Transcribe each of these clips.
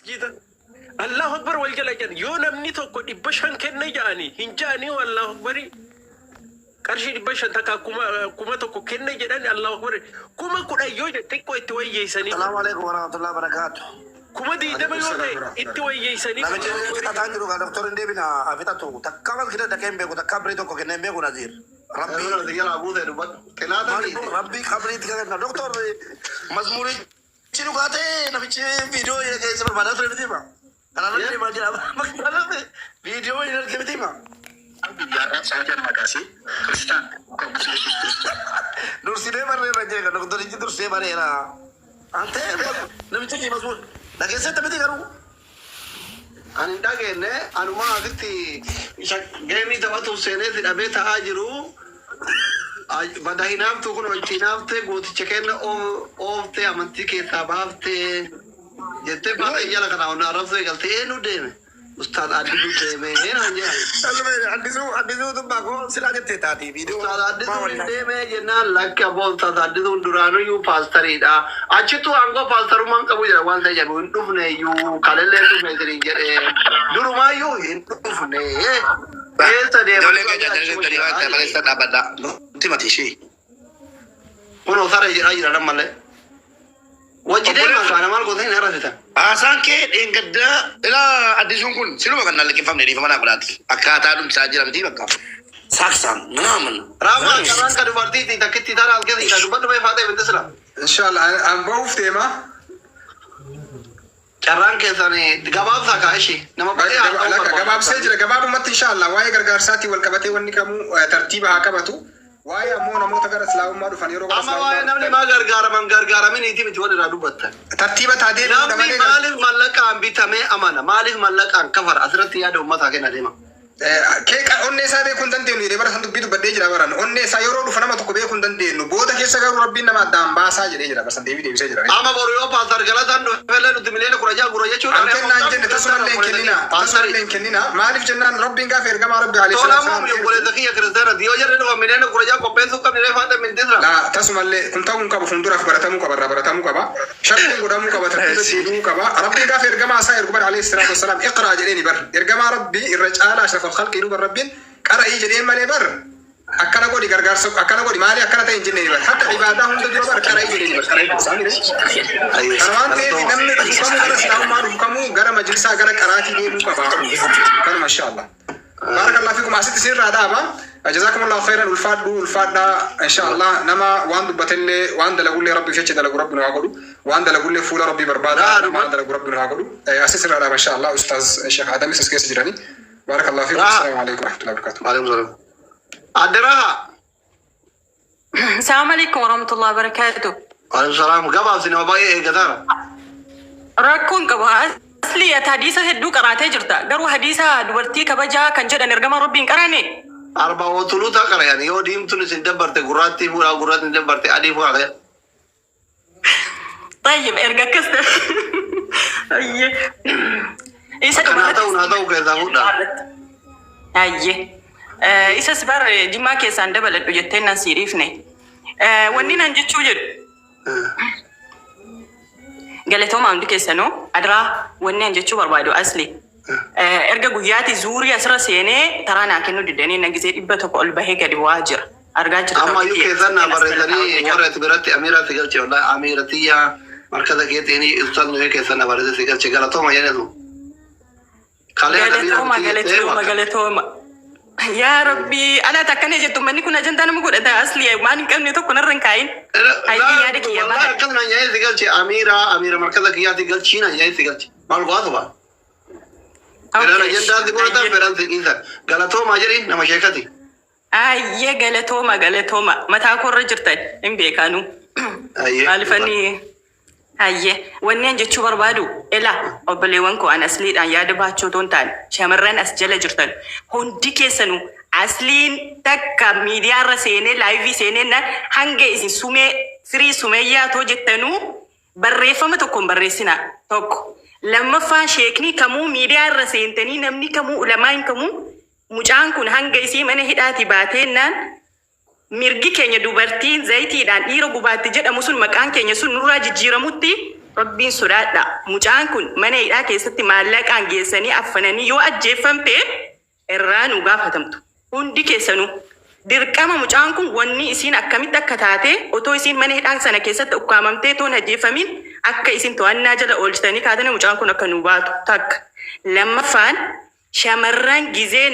جدا الله أكبر والجلجل يوم نمني توقع دبشان كنا جاني هنجاني والله أكبر كارشي دبشان تكا كما توقع كنا جاني الله أكبر كما كنا يوجد تكوى توي يسني السلام عليكم ورحمة الله وبركاته كما دي دم يوجد توي يسني نبي تتانجرو كذا دكتور إندي بنا أفيتا تو تكمل كده دكين بيكو تكبري تو كنا بيكو نزير ربي ربي خبري كذا دكتور مزموري شنو كاتي نبي فيديو يا كيس بربادة سوي بتيما أنا نبي ما جاب ما فيديو يا كيس بتيما Dursi barre raja kan, dokter itu dursi barre lah. Ante, nabi cakap masuk. Lagi saya tapi tidak tahu. Anda kene, anu mah agti, gini dapat usene tidak beta ajiru. Badahinam tu kono itinam te, got ceken of te amanti ke tabaf te. Jete pada jala kana ona araf te galte enu deh. Ustaz Adidu deme ena aja. Adidu tu bago silakan cerita di video. Ustaz Adidu deme jena lagi apa Ustaz Adidu durano yu pastari dah. Aja tu anggo pastaru mang kamu jadi wan saya jadi untu ne yu kalele tu mesti jadi dulu mah yu untu ne. Boleh kerja jadi dari mana? Palestin abada. Nanti mati sih. Pulau Sari aja ada malah. Wajib deh makanan mal kau tanya nara kita. Asal ke enggak ila adisun kun silu makan nalaki family di mana berarti. Akata dum saja nanti makan. Saksan, naman. Ramah karan kadu berarti tidak kita ral ke tidak dubat dubai fatih bentuk selam. Insyaallah, ambau tema. Karan ke sana gabab saka ishi. Nama apa? Gabab saja, gabab mat insyaallah. Wahai gargar sati wal kabate wani kamu tertiba akabatu. Wahai amu namu tagar selalu madu faniro. Ama wahai namni ma gargara min itu menjual radu batta. Tertiba tadi. Namni malif malaka ambitame amana. Malif malaka kafar asrat tiada umat agen adema. Kek onne sabe kundan denu ire bara santu bidu badde jira baran onne sayoro du fanama to ko be kundan denu boda ke saga rabbi nama dam ba sa jira jira basan devi devi jira ama boru yo pasar gala dan do fele du dimile ko raja guro ya chura ne na jenne tasman len kenina malif jannan rabbi ga fer gama rabbi alayhi salam salaam yo bole takiya kristana dio jere no milene ko raja ko pesu ka mile fata min disra la tasman le kunta kun ka fundura baratamu ka baratamu ka ba sharti gudamu ka ba tartibu ka ba rabbi ga fer gama sa irgubar alayhi salatu wassalam iqra jaleni bar irgama rabbi irjala ashraf الخلق ينوب الربين قرأ يجري مالي بر أكنا قولي غرغر سب أكنا قولي مالي أكنا تيجي بر حتى عبادهم تجري بر قرأ يجري بر قرأ يجري كمان تي نمني كم درس ناو ما ركمو غرا مجلسا غرا قراتي دي مكبا كان ما شاء الله بارك الله فيكم أسيت سير رادابا جزاكم الله خيرا والفاد إن شاء الله نما واند بتلي واند لقول لي ربي فيش دلقوا ربنا عقلو واند لقول لي فول ربي بربادا ما دلقوا ربنا عقلو أسيت سير رادابا إن شاء الله أستاذ الشيخ آدم يسكت جراني بارك الله فيكم السلام عليكم ورحمة الله وبركاته وعليكم السلام أدراها السلام عليكم ورحمة الله وبركاته وعليكم السلام قبل سنة وباقي قدر ركون قبل أصلي حديثة هدو قرأتي جرتا قروا حديثة دورتي كبجا كان جدا نرجم ربي قراني 4 تقرأ يعني يو ديم تونس ندبرت قراتي فورا قرات ندبرت أدي فورا طيب ارجع كسر أيه إيسا ناتو كذا هودا أيه إيسا سبار جماعة كيسان دبلت بجتنا سيريفني ونينا نجي تشوجد قالت هم عندك كيسانو أدرا ونينا نجي تشوبر بايدو أصلي إرجع قياتي زوري أسرع سينة ترانا كأنه ددني نجزي إبتة قول بهيك دي واجر أرجع تشوف أما يو كيسان نبرزني مرة تبرتي أميرة تقول شيء ولا أميرتية مركز كيتيني أستاذ نوي كيسان نبرزني تقول شيء قالت هم يعني قالتهما يا ربي انا تكني جت مني كنا جندنا مقول ده اصلي ما نكمل تو كنا رنكاين هاي يا دك يا ما كنا نيا تقول شيء اميره مركزك يا تقول شيء نيا تقول شيء ما الغاض بقى انا جندا تقول ده فرنت انسان قالتهم ما جري نما شيكتي اي قالتهما متى كون رجرت ام بيكانو اي الفني هاي ونين جتشو بربادو إلا أبليوانكو أنا أسلين أن يادبها تشوتون تان شامرين أسجل جرتان هون ديكيسنو أسلين تكا ميديا رسيني لايفي سينينا هنجي إسي سومي سري سوميا تو جتنو بريفة تكون بريسنا توك لما فان شيكني كمو ميديا رسينتني نمني كمو علماء كمو مجانكون هنجي إسي من هداتي باتين نان mirgi keenya dubartiin zayitiidhaan dhiira gubaatti jedhamu sun maqaan keenya sun nurraa jijjiiramutti rabbiin sodaadha. Mucaan kun mana hidhaa keessatti maallaqaan geessanii affananii yoo ajjeeffamte irraa nu gaafatamtu. Hundi keessanuu dirqama mucaan kun wanni isiin akkamitti akka taate otoo isiin mana hidhaa sana keessatti ukkaamamtee toon ajjeeffamin akka isiin to'annaa jala oolchitanii kaatanii mucaan kun akka nu baatu takka. Lammaffaan shamarran gizeen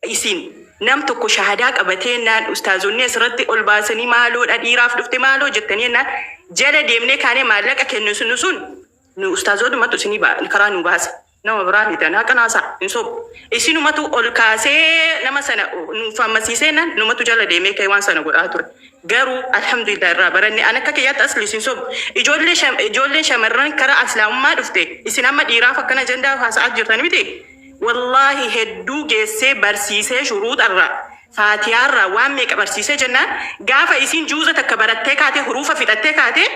isiin nam tokko shahadaa qabatee naan ustaazonni asirratti ol baasanii maaloodha dhiiraaf dhufte maaloo jettanii naan jala deemnee kaanee maallaqa kennu sun nu ustaazodumatu isinii karaa nu baase. Nama biraa miidhaan haqanaasa hin sobu. Isinumatu ol kaasee nama sana nu fammasiisee nan numatu jala deemee ka'ee waan sana godhaa ture. Garuu alhamdulillah irraa baranne an akka kiyyaatti asli hin sobu. Ijoolleen shamarran karaa islaamummaa dhufte isin amma dhiiraaf akkana ajandaa haasa'aa jirtan miti. Wallahi hedduu geessee barsiisee shuruuxarraa faatiyaarraa waan meeqa barsiisee jennaan gaafa isin juuza takka barattee kaatee huruufa fixattee kaatee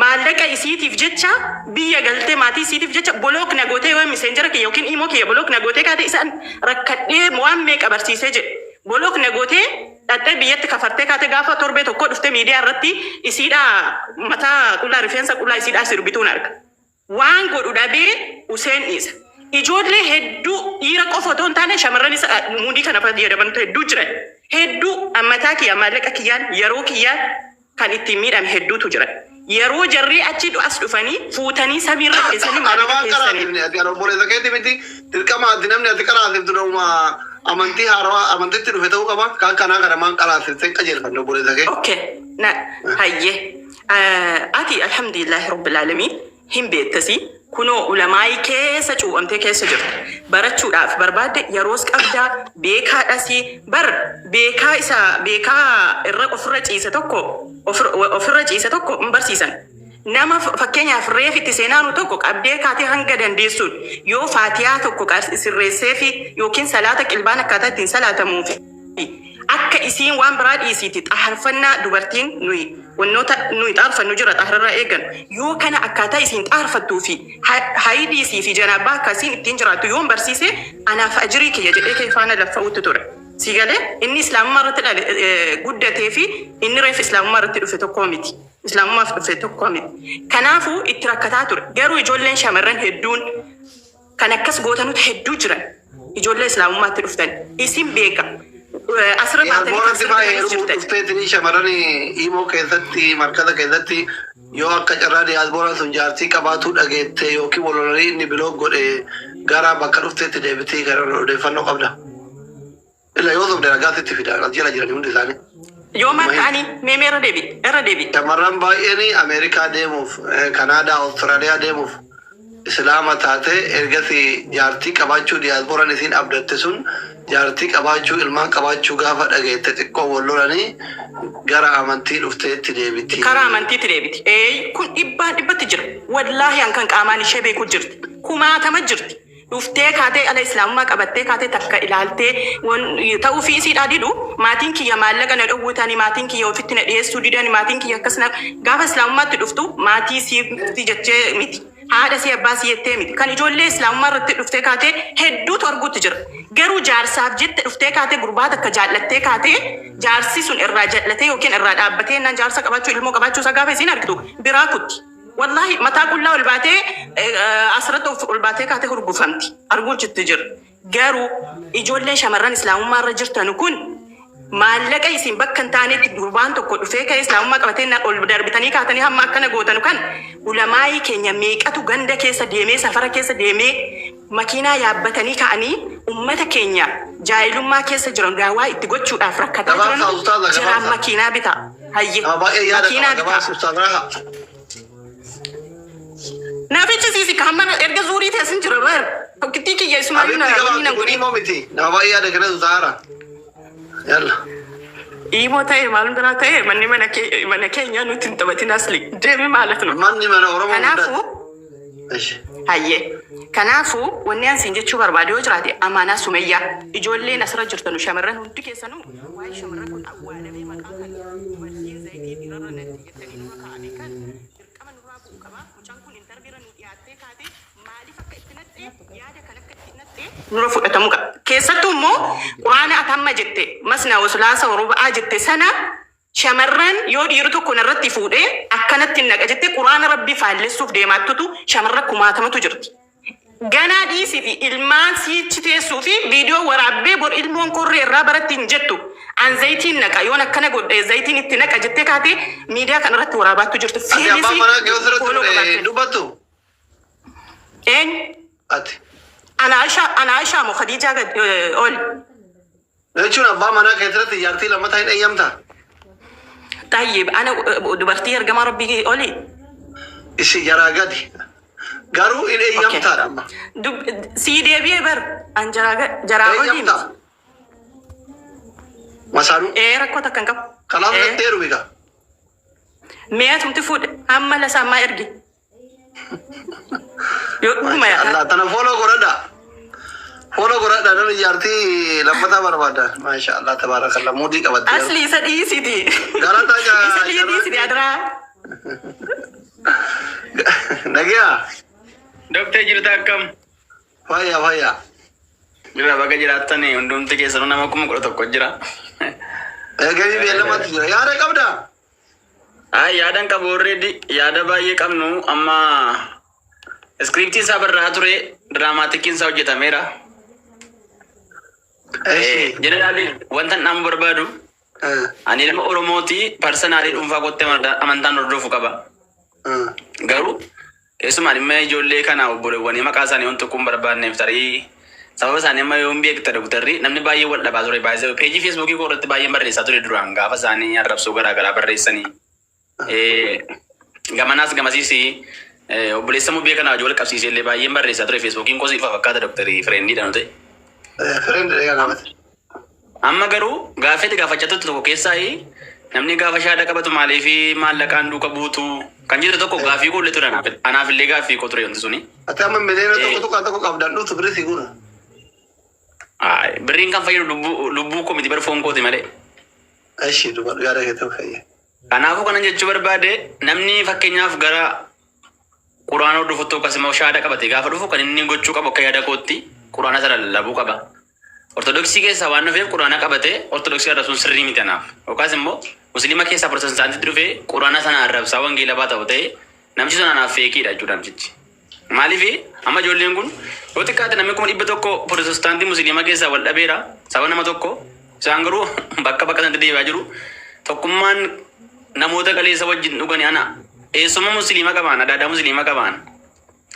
maallaqa isiitiif jecha biyya galtee maatii isiitiif jecha bolook nagootee yoo miseenjara kiyya yookiin immoo kiyya bolook nagootee kaatee isaan rakkadhee waan meeqa barsiisee jedhe bolook nagootee dhattee biyyatti kafartee kaatee gaafa torbee tokko dhuftee miidiyaa irratti isiidha mataa qullaa rifeensa qullaa isiidhaa sirbituun arga. Waan godhu dhabee Useen dhiisa. Ijoollee hedduu dhiira qofa otoo hin taane shamarran isa mudii kana fayyadamantu hedduu jiran. Hedduu ammataa kiyya maallaqa kiyyaan yeroo kiyyaan kan ittiin miidhame hedduutu jiran. Yeroo jarri achi as dhufanii fuutanii samiirra keessanii maallaqa keessanii. Ati obboleessa keetti miti dirqama ati namni ati qaraasiftu dhuma amantii haarawaa amantiitti dhufe ta'uu qaba. Kan kanaa kana maan qaraasifte qajeelfanne obboleessa kee. Okay. Na hayyee. Ati alhamdulillahi rabbil alamin hin beektasi. Kunoo ulamaayii keessa cuu'amtee keessa jirtu. Barachuudhaaf barbaadde yeroos qabdaa beekaadhasi beekaa irra ofirra ciise tokko hin barsiisan. Nama fakkeenyaaf reefitti seenaanu tokko qabdee kaatee hanga dandeessuun yoo faatiyaa tokko sirreessee fi yookiin salaata qilbaan akkaataa ittiin salaatamuuf akka isiin waan biraa dhiisiiti xaarfannaa dubartiin wannoota nuyi xaarfannu jira xaararraa eegan yoo kana akkaataa isiin xaarfattuu fi hayidiisii fi janaabaa akkasiin ittiin jiraattu yoon barsiise anaaf ajirii kiyya jedhee kee faana laffa'utti ture. Sigalee inni islaamummaa irratti guddatee fi inni reef islaamummaa irratti dhufe tokko miti. Islaamummaaf dhufe tokko miti. Kanaafuu itti rakkataa ture. Garuu ijoolleen shamarran hedduun kan akkas gootanutu hedduu jiran. Ijoollee islaamummaatti dhuftan isin beeka. Ufteetini shamarran imo keessatti markata keessatti yoo akka carraa diyaaspooraan sun jaartii qabaatuu dhageette yookiin walolanii inni biloo godhe gara bakka dhufteetti deebitee gara odeeffannoo qabda. Illa yoo sobde ragaatitti fida jala jiranii hundi isaanii. Yoo maqaanii meemee irra deebi. Shamarran baay'een Ameerikaa deemuuf, Kanaadaa, Awustiraaliyaa deemuuf islaama taate ergasi jaartii qabaachuu diyaaspooraan isiin abdatte sun jaartii qabaachuu ilmaan qabaachuu gaafa dhageette xiqqoo wallolanii gara amantii dhufteetti deebiti. Karaa amantiitti deebiti. Kun dhibbatti jira. Wallaahi kan qaamaan ishee beeku jirti. Kumaatama jirti. Dhuftee kaatee ala islaamummaa qabattee kaatee takka ilaaltee ta'uu fi isiidhaa didhu maatiin kiyya maallaqa na dhowwutanii maatiin kiyya ofitti na dhiyeessuu didanii maatiin kiyya akkasuma gaafa islaamummaatti dhuftu maatii siifti jechee miti. Haadha si abbaa si jettee miti. Kan ijoollee islaamummaa irratti dhuftee kaatee hedduutu arguutti jira. Garuu jaarsaaf jette dhuftee kaatee gurbaa takka jaallattee kaatee jaarsi sun irraa jaallatee yookiin irraa dhaabbatee naan jaarsa qabaachuu ilmoo qabaachuu isaa gaafa isiin argitu biraa kutti. Wallahi mataa qullaa ol baatee asirratti ol baatee kaatee hurgufamti. Arguun jitti jira. Garuu ijoolleen shamarran islaamummaa irra jirtan kun maallaqa isin bakka hin taanetti gurbaan tokko dhufee ka'ee islaamummaa qabatee ol darbitanii kaatanii hamma akkana gootan kan ulamaayii keenya meeqatu ganda keessa deemee safara keessa deemee makiinaa yaabbatanii ka'anii ummata keenya jaahilummaa keessa jiran daawaa itti gochuudhaaf rakkataa jiran makiinaa bitaa. Hayyee makiinaa bitaa. Naafichi siisi kaamara erga zuurii teessin jira bar. Tokkittii kiyya Ismaa'iil na godhi. Nama baay'ee yaada kana Zuzaara. Yalla. Imo ta'e maalum biraa ta'e mana keenya nuti hin taphatin asli. Deemi maalat nu. Manni mana Oromoo Kanaafuu hayyee. Kanaafuu wanni an siin jechuu barbaade yoo jiraate amaanaa Sumayyaa ijoolleen asirra jirtanu shamarran hundi keessanuu waa'ee shamarran kun awwaalamee maqaa kan dubartiin zayitii dhiirarra natti jettanii nama kaa'anii kan dirqama nurraa bu'u qaba. Mucaan kun intarviira nu dhiyaattee kaate maaliif akka itti nattee yaada kan akka itti nattee nurra fudhatamuu qaba. Keessattuu immoo quraana atamma jette masnaa wasulaasa waruba'aa jette sana shamarran yoo dhiiru tokko narratti fuudhee akkanatti naqa jettee quraana rabbii faallessuuf deemaattutu shamarra kumaatamatu jirti. Ganaa dhiisii fi ilmaan siichi teessuu fi viidiyoo waraabbee bor ilmoon korree irraa baratti hin jettu. An zayitiin naqa yoon akkana godhe zayitiin itti naqa jettee kaatee miidiyaa kanarratti waraabaattu jirtu. Ati abbaan manaa kee osirratti dubbattu? Eenyu? Ati. Ana Aishaa moo Khadijaa oli? Jechuun abbaa manaa kee irratti ijaartii lammataa hin eeyyamtaa? Tayyib ana dubartii ergamaa rabbii oli? Isi jaraa gadi. Garuu hin eeyyamtaadha amma. Sii deebi'ee bar an jaraa oli. Masaanuu? Rakkoo takka hin qabu. Kanaaf dheeru egaa. Mi'a tumti fuudhe amma lasaa ammaa ergi. Yoo dhuguma Allah tana follow godhadha. Follow godhadha nan ijaartii lammataa barbaada. Masha Allah tabarakallah mudii qabatte. Asli isa dhiisiti. Galata jaa. Isa dhiisiti adiraa. Nagiyaa. Dokter jirta akkam? Fayyaa. Jira baga jiraatanii hundumti keessanuu nama 11 jira. Gadi beellamatti jira. Yaada qabdaa? Yaadan qabu already yaada baay'ee qabnu amma skriptii isaa barraa ture diraamaatikiin isaa hojjetameera. Jeneraali wanta nama barbaadu ani ilma Oromooti parsanaalii dhuunfaa qottee amantaan hordofuu qaba. Garuu keessumaan dhimma ijoollee kana obboleewwanii maqaa isaanii waan tokkoon barbaadneef tarii sababa isaanii amma yoo hin beekta doktarri namni baay'ee wal dhabaa ture baay'ee peejii feesbuukii irratti baay'een barreessaa ture duraan gaafa isaanii arrabsoo garaagaraa barreessanii. Gamanaas gamasiis obboleessa mubbee kana wajjin wal qabsiisee illee baay'een barreessaa ture feesbuukiin kosii ifa fakkaata doktarii fireendiidha nuti. Amma garuu gaafeeti gaafachaa tokko keessaa namni gaafa shaada qabatu maaliif maallaqaan duuka buutu kan jiru tokko gaafii koollee ture anaaf illee gaafii koo ture wanti suni. Ati amma mileena tokko qabdaan dhuutu birrii si guura. Birriin kan fayyadu lubbuu koo miti barfoon kooti malee. Ashi dubar gaara keetan fayyada. Kanaafuu kanan jechuu barbaade namni fakkeenyaaf gara quraana hordofutti akkasumas shaada qabate gaafa dhufu kan inni gochuu qabu akka yaada kootti quraana sana lallabuu qaba. Ortodoksii keessaa waan dhufeef quraana qabate ortodoksii arrabsuun sirrii miti anaaf. Yookaas immoo musliima keessaa protestaantiitti dhufee quraana sana arrabsaa wangeela baa ta'u ta'e namchi sun anaaf feekiidha jechuudha namtichi. Maaliif amma ijoolleen kun yoo xiqqaate namni 100 protestaantii musliima keessaa wal dhabeera saba nama tokko isaan garuu bakka sanatti deebi'aa jiru tokkummaan namoota qaleessa wajjin dhugani ana eessuma musliima qabaan adaadaa musliima qabaan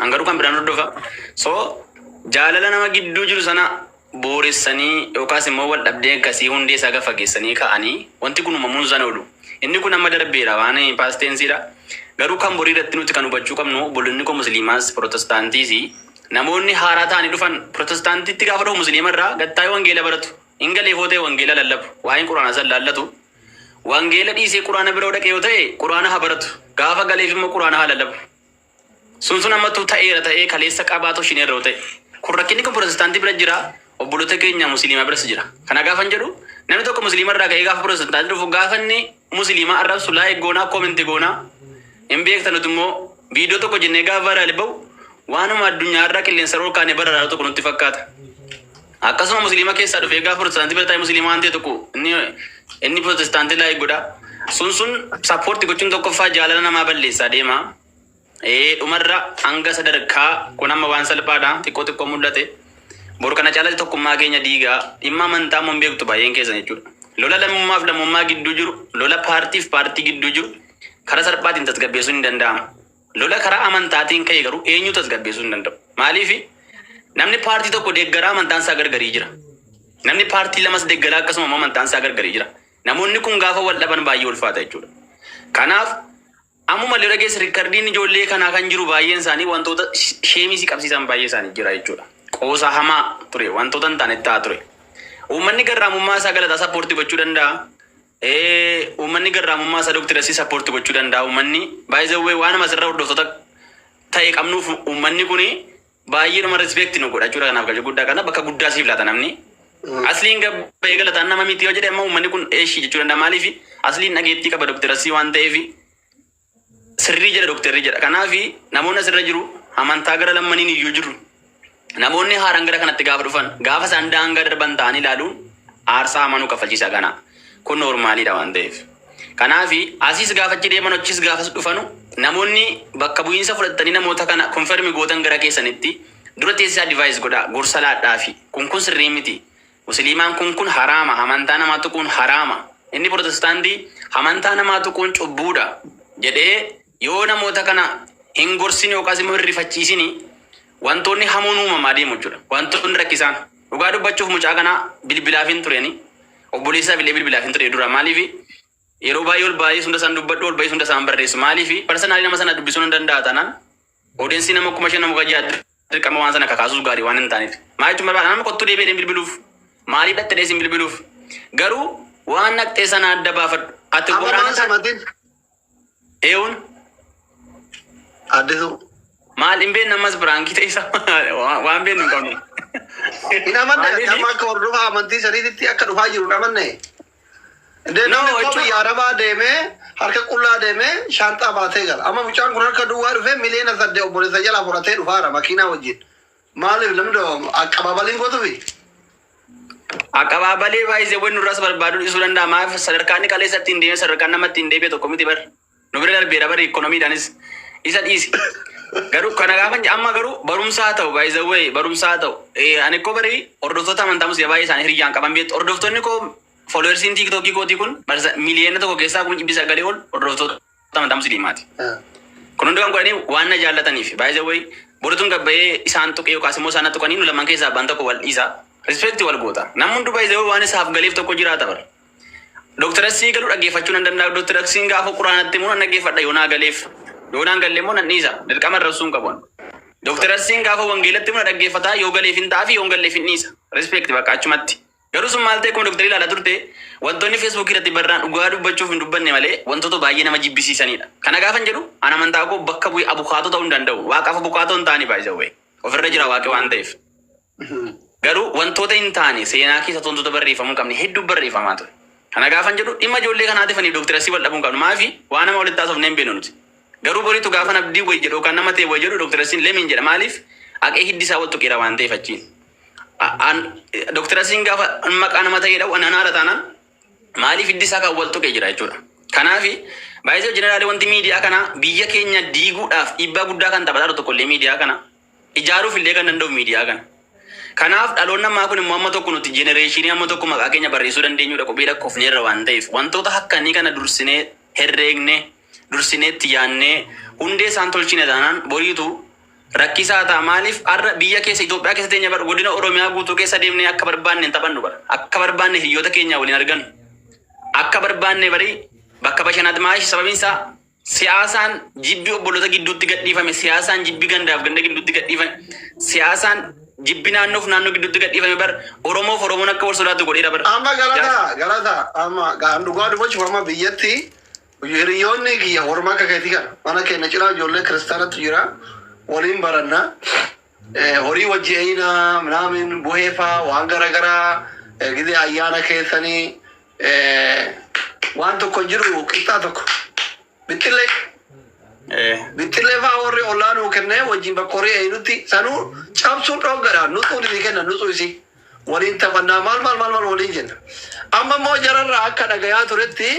hangaruu kan biraan hordofa so jaalala nama gidduu jiru sana booressanii yookaas immoo wal dhabdee akkasii hundee isaa gafa geessanii ka'anii wanti kun uumamuun sana oolu inni kun amma darbeera waan paasteensiidha garuu kan borii irratti nuti kan hubachuu qabnu bolonni koo musliimaas protestaantiis namoonni haaraa ta'anii dhufan protestaantiitti gaafa dhufu musliima irraa gattaa'ee wangeela baratu ingalee footee wangeela lallabu waa'een quraana san laallatu wangeela dhiisee quraana biroo dhaqee yoo ta'e quraana haa baratu gaafa galeef immoo quraana haa lallabu sun ammattuu ta'eera ta'ee kaleessa qabaatu shineerra yoo ta'e kun rakkinni kun protestaantii bira jira obboloota keenya musliima biras jira kana gaafan jedhu namni tokko musliima irraa ka'ee gaafa protestaantii dhufu gaafanni musliima arrabsu laayik goonaa koomentii goonaa hin beektan nuti immoo viidiyoo tokko jennee gaafa raali ba'u waanuma addunyaa irraa qilleensa rool kaanee bara tokko nutti fakkaata akkasuma musliima keessaa dhufee gaafa protestaantii bira ta'e musliima waan ta'e tokko inni protestaantii laayik godha sun sappoortii gochuun tokkoffaa jaalala namaa balleessaa deema dhumarra hanga sadarkaa kun amma waan salphaadha xiqqoo mul'ate boru kana caalatti tokkummaa keenya diigaa dhimma amantaa mun beektu baay'een keessan jechuudha lola lammummaaf lammummaa gidduu jiru lola paartiif paartii gidduu jiru karaa salphaatiin tasgabbeessuun hin danda'amu lola karaa amantaatiin ka'e garuu eenyu tasgabbeessuu hin danda'u maaliif namni paartii tokko deeggaraa amantaan isaa gargarii jira namni paartii lamas deeggaraa akkasuma amantaan isaa gargarii jira namoonni kun gaafa wal dhaban baay'ee ulfaata jechuudha kanaaf ammuma lera keessa riikardiin ijoollee kanaa kan jiru baay'een isaanii wantoota sheemisii qabsiisan baay'ee isaanii jira jechuudha qoosa hamaa ture wantoota hin taane ta'aa ture uummanni garraamummaa isaa galataa sappoortii gochuu danda'a uummanni garraamummaa isaa dooktirasii sappoortii gochuu danda'a uummanni baay'ee waan nama sirra hordoftoota ta'e qabnuuf uummanni kun baay'ee nama rispeekti nu godha jechuudha kanaaf gaja guddaa kana bakka guddaa siif laata namni asliin gabbee galataan nama miti yoo jedhe amma uummanni kun eeshii jechuu danda'a maaliif asliin dhageettii qaba dooktirasii waan ta'eef sirrii jedha dooktarrii jedha kanaaf namoonni asirra jiru amantaa gara lammaniin iyyuu jiru namoonni haaraan gara kanatti gaafa dhufan gaafa isaan daangaa darban ta'anii ilaaluun aarsaa amanuu kaffalchiisa kana kun noormaaliidha waan ta'eef Kanaafi asiis gaafachi deeman achis gaafas dhufanu namoonni bakka bu'iinsa fudhatanii namoota kana konfermi gootan gara keessanitti dura teessisaa divaayis godhaa gorsa laadhaafi kun sirrii miti. Musliimaan kun haraama amantaa namaa tuquun haraama. Inni protestaantii amantaa namaa tuquun cubbuudha jedhee yoo namoota kana hin gorsine yookaas immoo hin rifachiisini wantoonni hamuun uumamaa deemu jechuudha. Wantoonni rakkisaan dhugaa dubbachuuf mucaa kana bilbilaaf hin tureni obboleessaaf illee bilbilaaf hin ture dura maaliif yeroo baay'ee ol baay'ee hunda isaan dubbadhu ol baay'ee hunda isaan barreessu maaliif parsanaalii nama sana dubbisuu hin danda'a taanaan odeessi nama 5,000 nama gajaa dirqama waan sana kakaasuuf gaarii waan hin taaneef maal jechuun barbaada nama kottuu deebi'ee bilbiluuf maaliif dhatte deesin bilbiluuf garuu waan naqxee sana adda baafadhu ati waraana samatin eewun addeesu maal hin beekne ammas biraankii ta'isa waan beeknu hin qabnu. Hin amanne amma akka hordofaa amantii saniitti akka dhufaa jiru hin amanne. Namni kophi yaadabaa deemee harka qullaa deemee shaanxaa baatee gala. Amma mucaan kun harka duwwaa dhufee miliyoona 8 obboleessa jalaa fudhatee dhufaara makiinaa wajjin. Maaliif namni qabaabaliin gootufi? Qababalee baay'ee wanni nurras barbaadu dhiisuu danda'a. Maaf sadarkaan qaleessatti hin deemee sadarkaan namatti hin deebi'e tokko miti bar. Nu bira darbeera bari ikoonomiidhaanis isa dhiisi. Garuu kana gaafan amma garuu barumsaa ta'u baay'ee wayii barumsaa ta'u. Ani koo bari hordoftoota amantaa musliimaa baay'ee isaanii hiriyyaan qaban beektu. Hordoftoonni koo followersiin tiiktookii kootii kun miliyoona tokko keessaa kun cibbisa galee ol hordoftoota amantaa musliimaati. Kun hundi kan godhanii waan na jaallataniif baay'ee wayii borituun gabbayee isaan tuqee yookaas immoo isaan tuqanii nu lamaan keessaa abbaan tokko wal dhiisa. Respecti wal goota. Namni hundi baay'ee waan isaaf galeef tokko jiraata bara. Dooktar Assii galuu dhaggeeffachuu nan danda'a. Dooktar Assiin gaafa quraanatti immoo nan dhaggeeffadha yoonaa galeef. Yoonaan gallee immoo nan dhiisa. Dirqama irrasuun qabuun. Dooktar Assiin gaafa wangeelatti immoo dhaggeeffataa yoo galeef hin ta'aa fi yoo galleef hin dhiisa. Respecti bakka achumatti. Garuu sun maal ta'e kun dooktarii ilaalaa turte wantoonni feesbuukii irratti barraan dhugaa dubbachuuf hin dubbanne malee wantoota baay'ee nama jibbisiisanidha. Kana gaafan jedhu ana amantaa koo bakka bu'ee abukaatoo ta'uu hin danda'u. Waaqaaf abukaatoo hin taane baay'ee wayii. Ofirra jira waaqi waan ta'eef. Garuu wantoota hin taane seenaa keessa wantoota barreeffamuu qabne hedduu barreeffamaa ture. Kana gaafan jedhu dhimma ijoollee kanaatiif ani dooktar Assii wal dhabuu qabnu. Maafi waan nama walitti taasifne hin beeknu nuti. Garuu boriitu gaafa abdii wayii jedhu kan nama ta'e wayii jedhu dooktar Assiin leemiin jedha. Maaliif haqee hiddisaa wal tuqeera waan ta'eef achiin. Dooktar Assiin gaafa maqaa nama ta'eedha waan anaara taanaan maaliif hiddisaa kan wal tuqee jira jechuudha. Kanaafi baay'ee jeneraalee wanti miidiyaa kana biyya keenya diiguudhaaf dhiibbaa guddaa kan taphataa tokkollee miidiyaa kana ijaaruuf illee kan danda'u miidiyaa kana. Kanaaf dhaloonni ammaa kun immoo amma tokko nuti jenereeshinii amma tokko maqaa keenya barreessuu dandeenyudha kophee lakkoofneerra waan ta'eef wantoota akkanii kana dursinee herreegne dursinee itti yaannee hundee isaan tolchine taanaan boriitu rakkisaa ta'a. Maaliif har'a biyya keessa Itoophiyaa keessa teenya bara godina Oromiyaa guutuu keessa deemnee akka barbaanne hin taphannu bara akka barbaanne hiriyoota keenya waliin argannu akka barbaanne barii bakka bashanaatti maashi sababiin isaa siyaasaan jibbi obboloota gidduutti gadhiifame siyaasaan jibbi gandaaf ganda gidduutti gadhiifame siyaasaan jibbi naannoof naannoo gidduutti gadhiifame bar Oromoof Oromoon akka wal sodaatu godheera bar. Amma galata amma dhugaa dubbachuuf amma biyyatti hiriyoonni kiyya Oromoo akka keetii kana mana keenya cinaa ijoollee kiristaanatu jira waliin baranna horii wajjiina minaamin buheefaa waan garagaraa gidee ayyaana keessanii waan tokko jiru qixxaa tokko bittillee. Bittillee fa'aa warri olaanuu kennee wajjin bakka horii eenyutti sanuu cabsuun dhooggadha nuxuu ni kenna nuxuu isii waliin taphannaa maal waliin jenna. Amma immoo jararraa akka dhagayaa turetti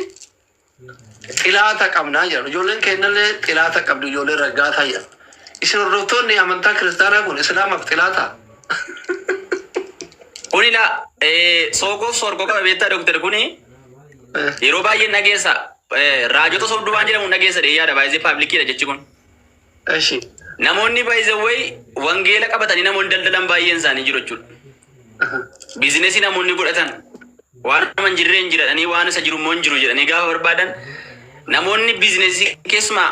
xilaata qabnaa jedhan ijoolleen kennallee xilaata qabdu ijoolleen raggaataa jedhan. Isin hordoftoonni amantaa kiristaanaa kun islaamaaf xilaata. Kunila sookoof sorgoo qaba beektaa dooktar kuni yeroo baay'ee dhageessa. Raajota sobduu waan jedhamu dhageessa yaada baay'ee paablikiidha jechi kun. Namoonni baay'ee wayii wangeela qabatanii namoonni daldalan baay'een isaanii jiru jechuudha. Biizinesii namoonni godhatan waan nama hin jirre hin jedhanii waan isa jiru immoo hin jiru jedhanii gaafa barbaadan namoonni biizinesii keessumaa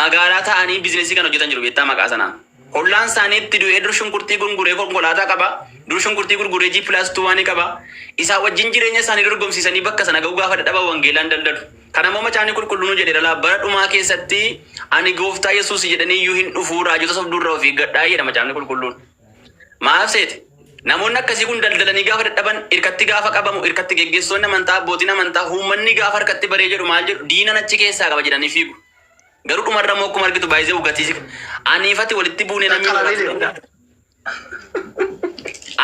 magaalaa ta'anii biizinesii kan hojjetan jiru beektaa maqaa sanaa. Hollaan isaaniitti du'ee dur shunkurtii gurguree konkolaataa qaba. Dur shunkurtii gurguree G+2 waan qaba. Isaa wajjin jireenya isaanii dorgomsiisanii bakka sana ga'uu gaafa dadhaba wangeelaan daldalu. Kana immoo macaanii qulqulluun jedheera bara dhumaa keessatti ani gooftaa Yesuus jedhanii iyyuu hin dhufuu raajota sobduurra ofii gadhaa jedha macaanii qulqulluun. Maaf seete namoonni akkasii kun daldalanii gaafa dadhaban hirkatti gaafa qabamu hirkatti geggeessitoonni amantaa abbootiin amantaa uummanni gaafa harkatti baree jedhu maal jedhu diinan achi keessaa qaba jedhanii fiigu. Garuu dhumarra immoo akkuma argitu baay'ee ugatii aniifatti walitti buunee namni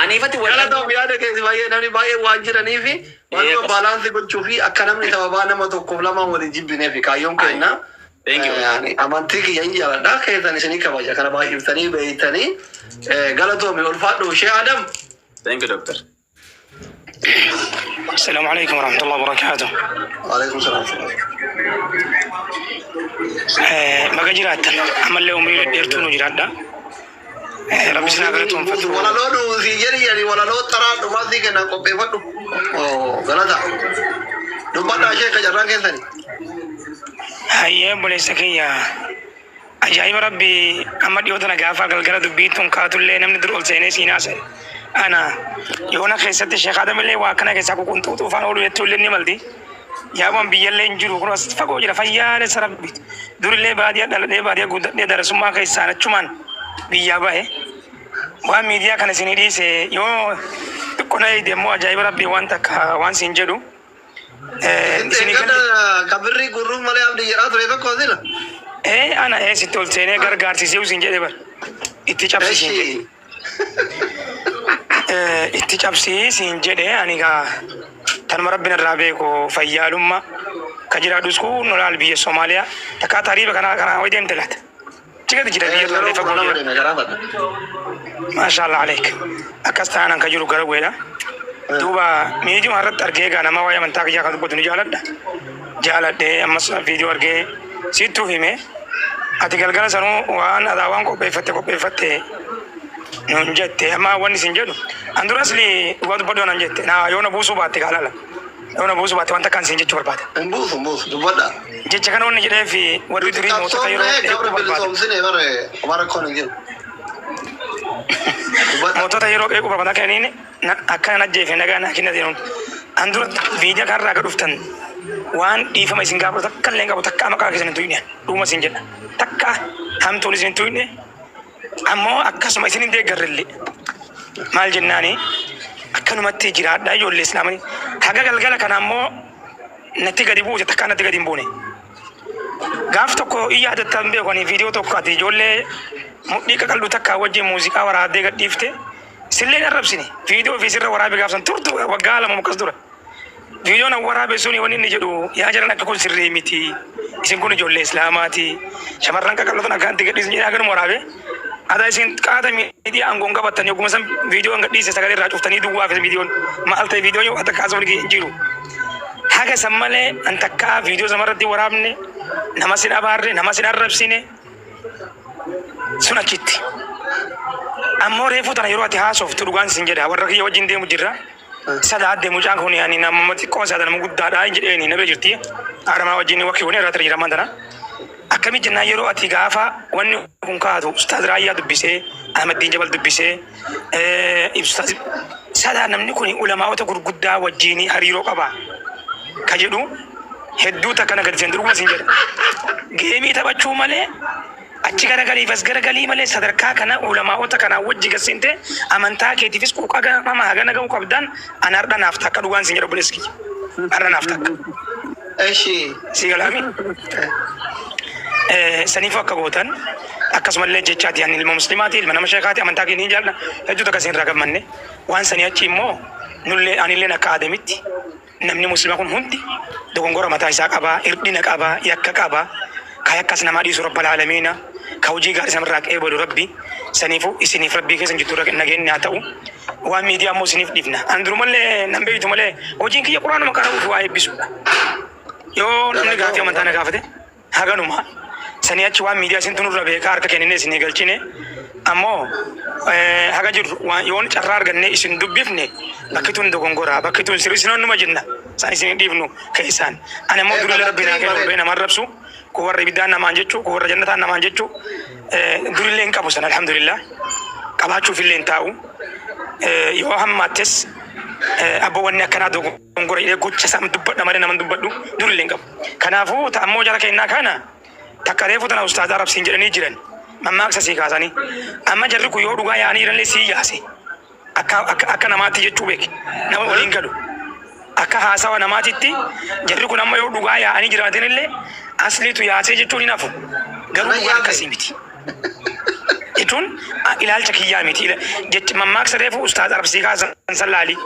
aniifatti walitti yaada keessi baay'ee namni baay'ee waan jiranii fi Wanti baalaansi gochuu fi akka namni sababaa nama tokkoof lama waliin jibbinee fi kaayyoon kenna. Amantii kiyya hin jaaladha. Keessan isinii kabaja. Kana baay'iftanii beeytanii galatoomii ulfaadhu Sheekh Adam. Thank you, doctor. السلام عليكم ورحمة الله وبركاته. وعليكم السلام. بقى جرات عمل لهم يرتونوا جرادا. ربي سنا قرتهم فتو. ولا لو سيجري يعني ولا لو ترى ما سيجي ناقو بيفتو. غلطة. نبغى شيء كجران كذا. هيا boleh sekian. Ajaib Rabbi amat yodana gafa galgala dubitun kaatulle namni durol seene sinase. Ana yoona keessatti Sheekh Adam illee waa kana keessa kukuntuu tuufaan oolu jechuullee ni malti. Yaabaan biyyallee hin jiru kun as fagoo jira fayyaalessa Rabbi. Durillee baadiyyaa dhaladhee baadiyyaa guddadhee darasummaa keessaan achumaan biyyaa bahe. Waan miidiyaa kana isinii dhiise yoo xiqqoona deemmoo ajaa'iba Rabbi waan takka waan siin jedhu. Isinii kabirri gurruu malee abdii jedhaa ture tokko asila. Ana sitti ol seenee gargaarsisee siin jedhe bar. Itti cabsisiin. Itti cabsisiin jedhe ani gaa tanuma Rabbiin irraa beeku fayyaalummaa ka jiraadhus kun nolaal biyya Somaaliyaa takkaa taariiba kana ho'i deemte laata. Jigati jira biyya irraa fagoo jira. Maashaallah aleek. Akkas ta'an ka jiru gara weedha. Duuba miidiyoo irratti argee gaa nama waa'ee amantaa kiyyaa kan dubbatu ni jaaladha. Jaaladhee ammas viidiyoo argee sittuu hime. Ati galgala sanuu waan adaawaan qopheeffatte nun jette amma wanni sin jedhu anduras li wadu bodo nan jette na yoona buusu baatte galala yoona buusu baatte wanta kan sin jechu barbaada buusu dubada jecha kana wanni jedhee fi warri durii mootota yeroo eegu barbaada kaniin akka na jeefe nagaa na kinna deemuun andura viidiyaa kanarraa akka dhuftan waan dhiifama isin gaafatu takka illee qabu takka maqaa keessan hin tuyne dhuuma sin jedha takka hamtuun isin hin tuyne ammoo akkasuma isin hin deeggarrellee maal jennaani akkanumatti jiraadhaa ijoollee islaamanii haga galgala kana ammoo natti gadi buute takka natti gadi hin buune gaaf tokko iyyaadatta hin beekanii viidiyoo tokko ati ijoollee mudhii qaqallu takka wajjin muuziqaa waraaddee gadhiifte sillee arrabsine viidiyoo fi sirra waraabee gaafsan turtu waggaa lama mukas dura viidiyoon waraabee suni wanni inni jedhu yaa jiran akka kun sirrii miti isin kun ijoollee islaamaati shamarran qaqallotan akka anti gadhiisin jedhee haganuma waraabee ada isin qaada miidiyaa aangoon qabattan yogguma san viidiyoon gadhiise sagalee irraa cuftanii duwwaa fi viidiyoon maal ta'e viidiyoon yoo akka kaasa walii jiru haga san malee an takkaa viidiyoo samarratti waraabne nama sin abaarre nama sin arrabsine sun achitti ammoo reefuu tana yeroo ati haasoftu dhugaan sin jedha warra kiyya wajjin deemu jirra sada adde mucaan kun yaani nama xiqqoo sada nama guddaadha jedheeni na bira jirti aaramaa wajjin wakki kun irraa jira mandana akkami jennaan yeroo ati gaafa wanni kun kaatu ustaaz Raayyaa dubbisee Ahmadiin Jabal dubbisee ustaaz sada namni kun ulamaawota gurguddaa wajjin hariiroo qaba ka jedhu hedduu takka na gadiseen duruma sin jedha geemii taphachuu malee achi garagalii bas garagalii malee sadarkaa kana ulamaa'ota kana wajji gasinte amantaa keetiifis quuqa nama hagana gahu qabdan anarda naaf takka dhugaan sin jedhu buleski arra naaf takka eshi si galaami saniif akka gootan akkasumallee jechaati yani ilma muslimaati ilma nama sheekaati amantaa keenya jaalladha hedduu takka sin ragammanne waan sanii achi immoo nullee anillee akka aadamitti namni muslima kun hundi dogongora mataa isaa qabaa irdina qabaa yakka qabaa kayakkas nama dhiisu rabbal aalamiina ka hojii gaarii samarraa qeebalu rabbi saniifu isiniif rabbii keessan jirtu nageenya haa ta'u waan miidiyaa immoo isiniif dhiifna andurumallee nan beeytu malee hojiin kiyya quraanuma kana utuu waa eebbisuudha yoo namni gaafii amantaa na gaafate haganuma sanii achi waan miidiyaa isin tunurra beekaa harka kennine isin galchine ammoo haga jirru yoon carraa arganne isin dubbifne bakki tun dogongoraa bakki tun sirri sinonnuma jenna isaan isin dhiifnu keessaan ani ammoo durile rabbi naa kennu bee namaan rabsu ko warra ibiddaan namaan jechuu ko warra jannataan namaan jechuu durillee hin qabu san alhamdulillah qabaachuufillee hin taa'u yoo hammaattes abbo wanni akkanaa dogongora hidhee gocha isaa dubbadha malee naman dubbadhu durillee hin qabu kanaafuu ammoo jara kennaa kana takka reefu tana ustaazaa rabsiin jedhanii jiran mammaaksa sii kaasanii amma jarri kun yoo dhugaa yaanii jiranillee sii yaase akka namaatti jechuu beeke nama waliin galu akka haasawa namaatitti jarri kun amma yoo dhugaa yaa'anii jiraatanillee asliitu yaasee jechuun hin hafu garuu dhugaa akkasii miti jechuun ilaalcha kiyyaa miti jecha mammaaksa reefu ustaaz arabsii kaasan sallaalii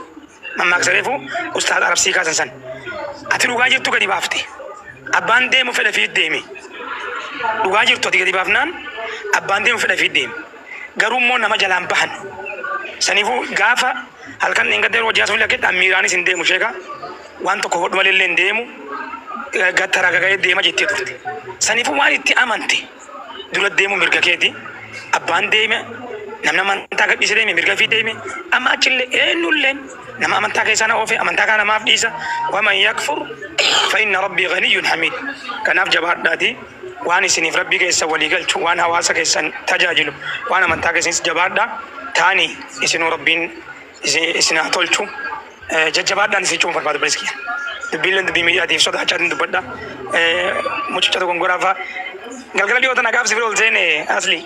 mammaaksareefu ustaad arabsii kaasan san ati dhugaa jirtu gadi baafte abbaan deemu fedha fi deeme dhugaa jirtu ati gadi baafnaan abbaan deemu fedha fi deeme garuu immoo nama jalaan bahan saniifuu gaafa halkan dheengada yeroo hojii asuma lakkee miiraanis hin deemu sheeka waan tokko hodhu malee hin deemu gattara gaga'ee deema jettee turte saniifuu waan itti amante dura deemu mirga keeti abbaan deeme namni amantaa gadhiise deeme mirga fi deeme amma achillee eenyulleen nama amantaa keessaa na oofe amantaa kana namaaf dhiisa waman yakfur fa inna rabbii ganiyyun hamiid kanaaf jabaadhaati waan isiniif rabbii keessa walii galchu waan hawaasa keessan tajaajilu waan amantaa keessanis jabaadhaa taani isinuu rabbiin isinaa tolchu jajjabaadhaan isin cuun barbaadu bariskiya dubbiilleen dubbii miidiyaatiif sodaachaatiin dubbadha mucicha tokkon godhaafa galgala dhiyoo tana gaaf sifir ol seene asli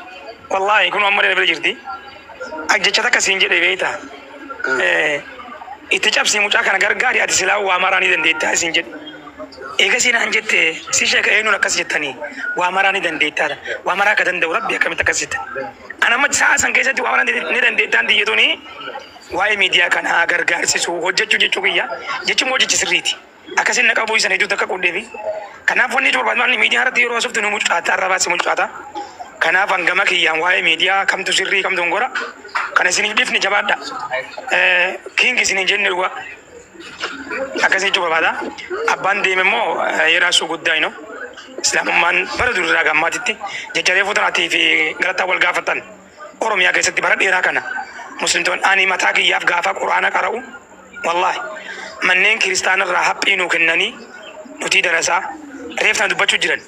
wallahi kun amma dheeraa jirti jecha takka siin jedhe beeyta itti cabsii mucaa kana gargaari ati silaa waa maraanii dandeettaa siin jedhe eega siinaan jette si sheeka eenyuun akkas jettanii waa maraanii dandeettaadha waa maraa akka danda'u rabbi akkamitti akkas jettan ana amma sa'a san keessatti waa maraa ni dandeettaan diyyatuuni waa'ee miidiyaa kana gargaarsisu hojjechuu jechuu kiyya jechi moo jechi sirriiti akkasin na qabu isan hedduutu akka qundeefi kanaaf wanni jiru barbaadu miidiyaa irratti yeroo asuftu nu mucaata arrabaasi mucaata kanaaf hangama kiyyaan waa'ee miidiyaa kamtu sirrii kamtu ngora kana isiniif dhifni jabaadha kiingi isin hin jenne dhugaa akkasii jechuu barbaada abbaan deeme immoo yeeraasuu guddaa ino islaamummaan bara durirraa gammaatitti jajjaree fuutanaatii fi galataa wal gaafatan oromiyaa keessatti bara dheeraa kana muslimtoon ani mataa kiyyaaf gaafa quraana qara'u wallahi manneen kiristaanarraa haphii nuu kennanii nutii darasaa reeftan dubbachuu jiran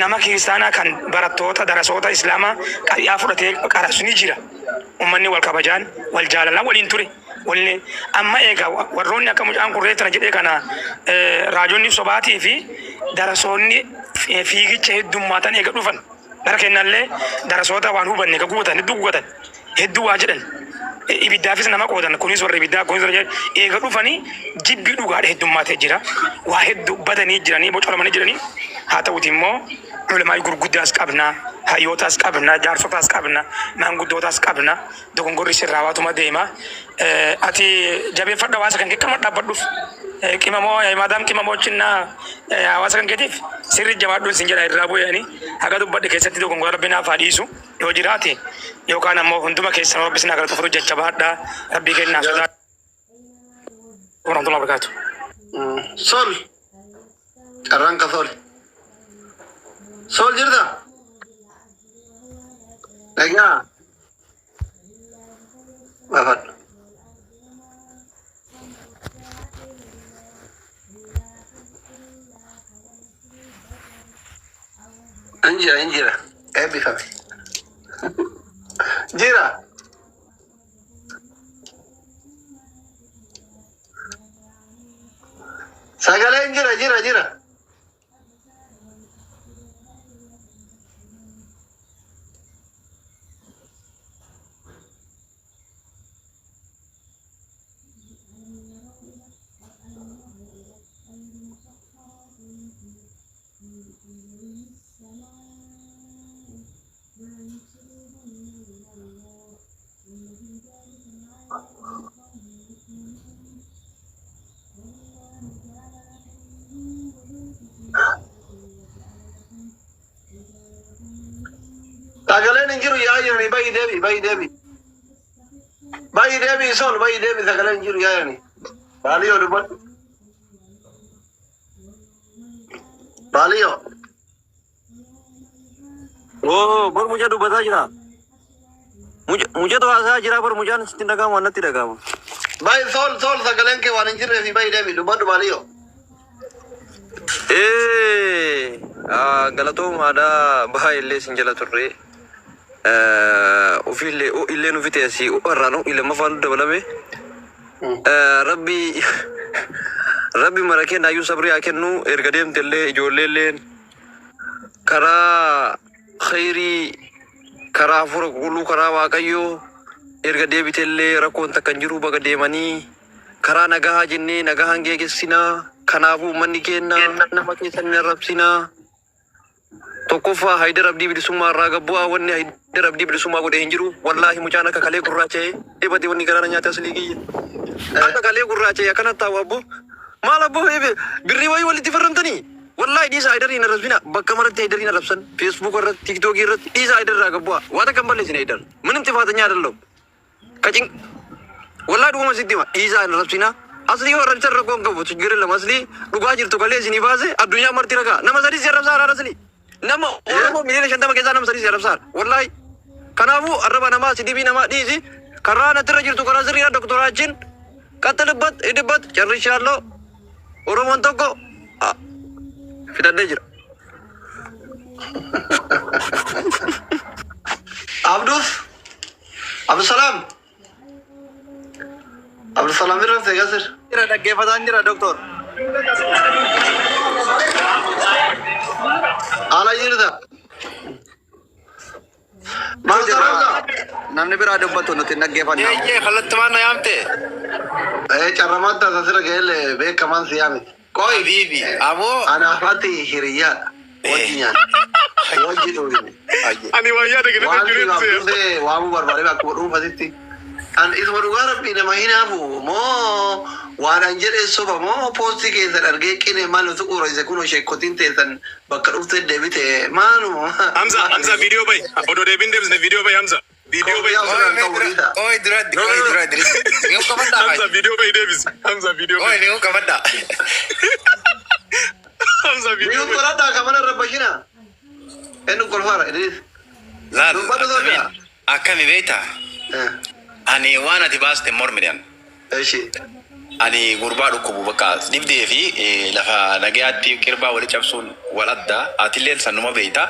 nama kiristaanaa kan barattoota darasoota islaamaa qaryaa fudhatee qarasu ni jira ummanni wal kabajaan wal jaalalaan waliin ture walne amma eega warroonni akka mucaan kun reetana jedhee kana raajonni sobaatii fi darasoonni fiigicha heddummaatan eega dhufan bara kennallee darasoota waan hubanne ka guutan hedduu guutan hedduu waa jedhan ibiddaafis nama qoodan kunis warra ibiddaa kunis warra eega dhufanii jibbii dhugaadha heddummaatee jira waa hedduu badanii jiranii bocoramanii jiranii haa ta'uti immoo ulamaa gurguddaas qabna hayyootaas qabna jaarsotaas qabna maanguddootaas qabna dogongorri sirraa waatuma deema ati jabeeffadha hawaasa kan keekama dhaabbadhuuf qimamoo maadaam qimamoochinna hawaasa kan keetiif sirri jabaadhuun sin jedha irraa bu'anii haga dubbadhe keessatti dogongora rabbi naaf haa dhiisu yoo jiraate yookaan ammoo hunduma keessan rabbi sinaa galata furu jajjabaadha rabbii kennaa sodaa warahmatullahi wabarakatuh sol carranka sol jirta dhagaa afad injira eebbifame jira sagaleen jira sagaleen injiru yaayani bayi debi sol bayi debi sagaleen injiru yaayani baliyo dubbadhu baliyo bor muja dubbataa jira muja to haasaa jira bor mujaan sitti dhagaamu annatti dhagaamu bayi sol sagaleen kee waan injirree fi bayi debi dubbadhu baliyo galatoomada bahaa illee sin jala turre ufillee illee nu fiteesi irraan illee mafaan dabalame rabbi mara kenna ayyuu sabrii haa kennu erga deemtellee ijoolleelleen karaa khayrii karaa hafuura qulqulluu karaa waaqayyoo erga deebitellee rakkoon takka hin jiru baga deemanii karaa nagahaa jennee nagahaan geessinaa kanaafuu manni kenna nama keessan hin arrabsinaa tokkoffaa haydar abdii bilisummaa irraa gabbu'aa wanni haydar abdii bilisummaa godhe hin jiru wallaahi mucaan akka kalee gurraacha'ee eebate wanni garaana nyaata asii kiyya Akka galee gurraacha yaa kanatti taa'u abbo. Maal abbo birrii wayii walitti farramtanii? Wallahi dhiisa Haydar hin arrabsina. Bakka maratti Haydar hin arrabsan. Facebook irratti, TikTok irratti dhiisa Haydar irraa gabbu'a. Waata kan balleessin Haydar. Minim xifaatanya አይደለም. Kacin wallahi dhuguma sitti hima. Dhiisa hin arrabsina. Asli yoo arrabsan rakkoon qabu ችግር የለም. Asli dhugaa jirtu kalee isinii baase addunyaa marti ragaa. Nama sadii si arrabsaa haadha asli. Nama Oromoo miliyoona 50 keessaa nama sadii si arrabsaa. Wallahi kanaafuu arraba namaa sidibii namaa dhiisi. Karaa natirra jirtu karaa sirriidha doktoraachiin qaxxalibbat hidhibbat carrishaaloo Oromoon tokko fidadhee jira. Abdusalam irra seegasir. Jira dhaggeeffataan jira doktor. Ala jirta. Namni biraa dubbatu nuti dhaggeeffanna. Kallattumaan na yaamte. Carramatta asirra ga'eelle beekamaan si yaame. Koi bibi. Amo. Anaafatti hiriyyaadha. Wajji nyaata. Wajji dhuunfine. Ani wayyaa dhagina Waan waamuu barbaade akkuma dhuunfatitti. Kan isuma dhugaa rabbii nama hinaafu moo waan an jedhee soba moo poostii keessan argee qine maal nuti uurayse kunoo sheekkotiin teessan bakka dhuftee deebite maaluma. Hamza video bay. Odo deebin deebisne video bay Hamza. Video bay. Oi dura. Niyo kabadda. Hamza video bay deebis. Hamza video bay. Oi niyo kabadda. Hamza video Niyo bay. korata kamana rabbashina. Enu kolfara Idris. Zal. Dubbatu sofiya. Akkami beekta? Ani waan ati baaste mormidhaan. Eshi. Ani gurbaa dhukkubu bakka dhibdee fi lafa nagayaatti qirbaa wali cabsuun wal adda atilleen sannuma beekta.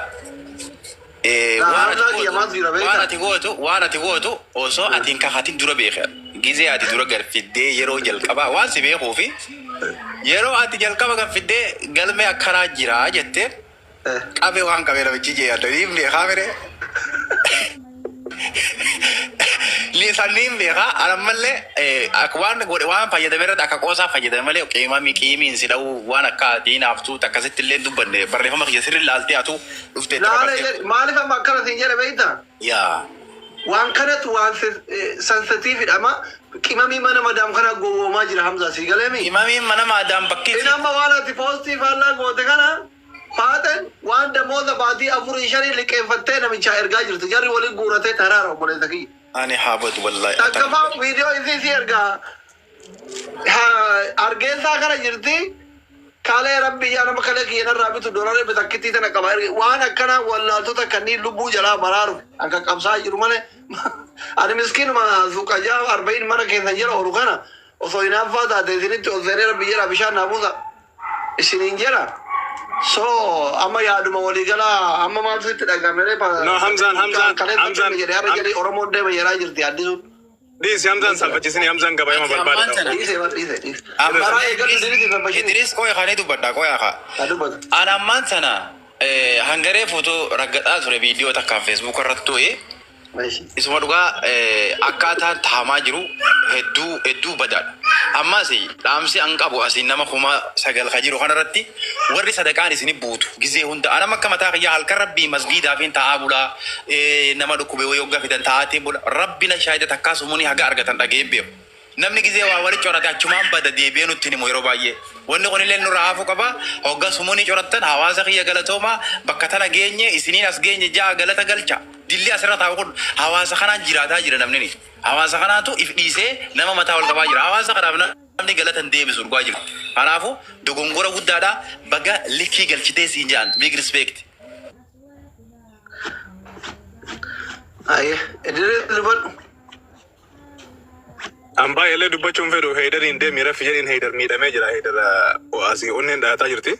Waan ati gootu osoo atiin kafatin dura beeka. Gizee ati dura galfiddee yeroo jalqabaa waan si beekuu fi yeroo ati jalqaba galfiddee galmee akkanaa jira jettee qabee waan qabee namichi jee yaadanii beekaa mere. Lisannin beeka anammallee waan fayyadame irratti akka qoosaa fayyadame malee qiimiin si dha'u waan akka diinaaftuu akkasitti illee dubbanne barreeffama kiyya sirri laaltee atu dhuftee Maaliif amma akkana siin jedhe beekta? yaa Waan kanatu waan sensitiividha amma qimamii mana madaam kana gowwoomaa jira Hamza sii galeemi. imamiin mana maadaan bakki Inni amma waan ati poostii faallaa goote kana Faaten waan damoota baatii 4-5 liqeeffattee namicha ergaa jirtu jarri waliin guuratee taraara obboleessa kiyya. ani haabatu wallahi Takkafaa viidiyoo isii si ergaa argeessaa kana jirti kaalee rabbi yaa nama kalee kiyya narraa bitu dolaree bitakkitii tana qaba waan akkana wallaaltota kanneen lubbuu jalaa baraaru akka qabsaa jiru malee ani miskiinuma suuqajaa 40 mana keessan jira oolu kana osoo hinaaffaa taate isinitti ol seenee rabbi jedha bishaan naamusa isiniin jedha. So, amma yaaduma waliigalaa amma maaltu itti dhagamere No, Hamzan. jedhee Oromoo deema jedhaa jirti addisuun. Dhiisi Hamzaan salphachiisanii Hamzaan gabayama barbaada. Dhiise. Amara Idris qoya kaanii dubbadha qoya kaa. Ana ammaan sana hangaree footoo raggadhaa ture viidiyoo takkaan Facebook irratti to'e isuma dhugaa akkaataan tahamaa jiru hedduu badaadha. Ammas dhaamsi an qabu asiin nama 9,000 ka jiru kanarratti warri sadaqaan isini buutu gizee hunda anam akka mataa kiyyaa halkan rabbii masgiidaa fi ta'aa bulaa nama dhukkube wayii hoggaa fidan ta'aatiin bula rabbina shaahida takkaasumuni haga argatan dhagee beeku. Namni gizee waa wali corate achumaan bada deebi'ee nutti himu yeroo baay'ee. Wanni kun illee nurraa hafu qaba. Hoggaa sumuni corattan hawaasa kiyya galatoomaa bakka tana geenye isiniin as geenye jaa galata galcha. Dilli asirra taa'u kun hawaasa kanaan jiraataa jira namni ni. Hawaasa kanaatu if dhiisee nama mataa wal qabaa jira. Hawaasa kanaaf namni galatan deebisu dhugaa jira. Kanaafu dogongora guddaadha baga likkii galchitee siin jedhan big respect. Aye, Idris Liban. Ambaa illee dubbachuun fedhu Haydariin deemee rafi jedhiin Haydar miidhamee jira. Haydar asii onneen dhaataa jirti.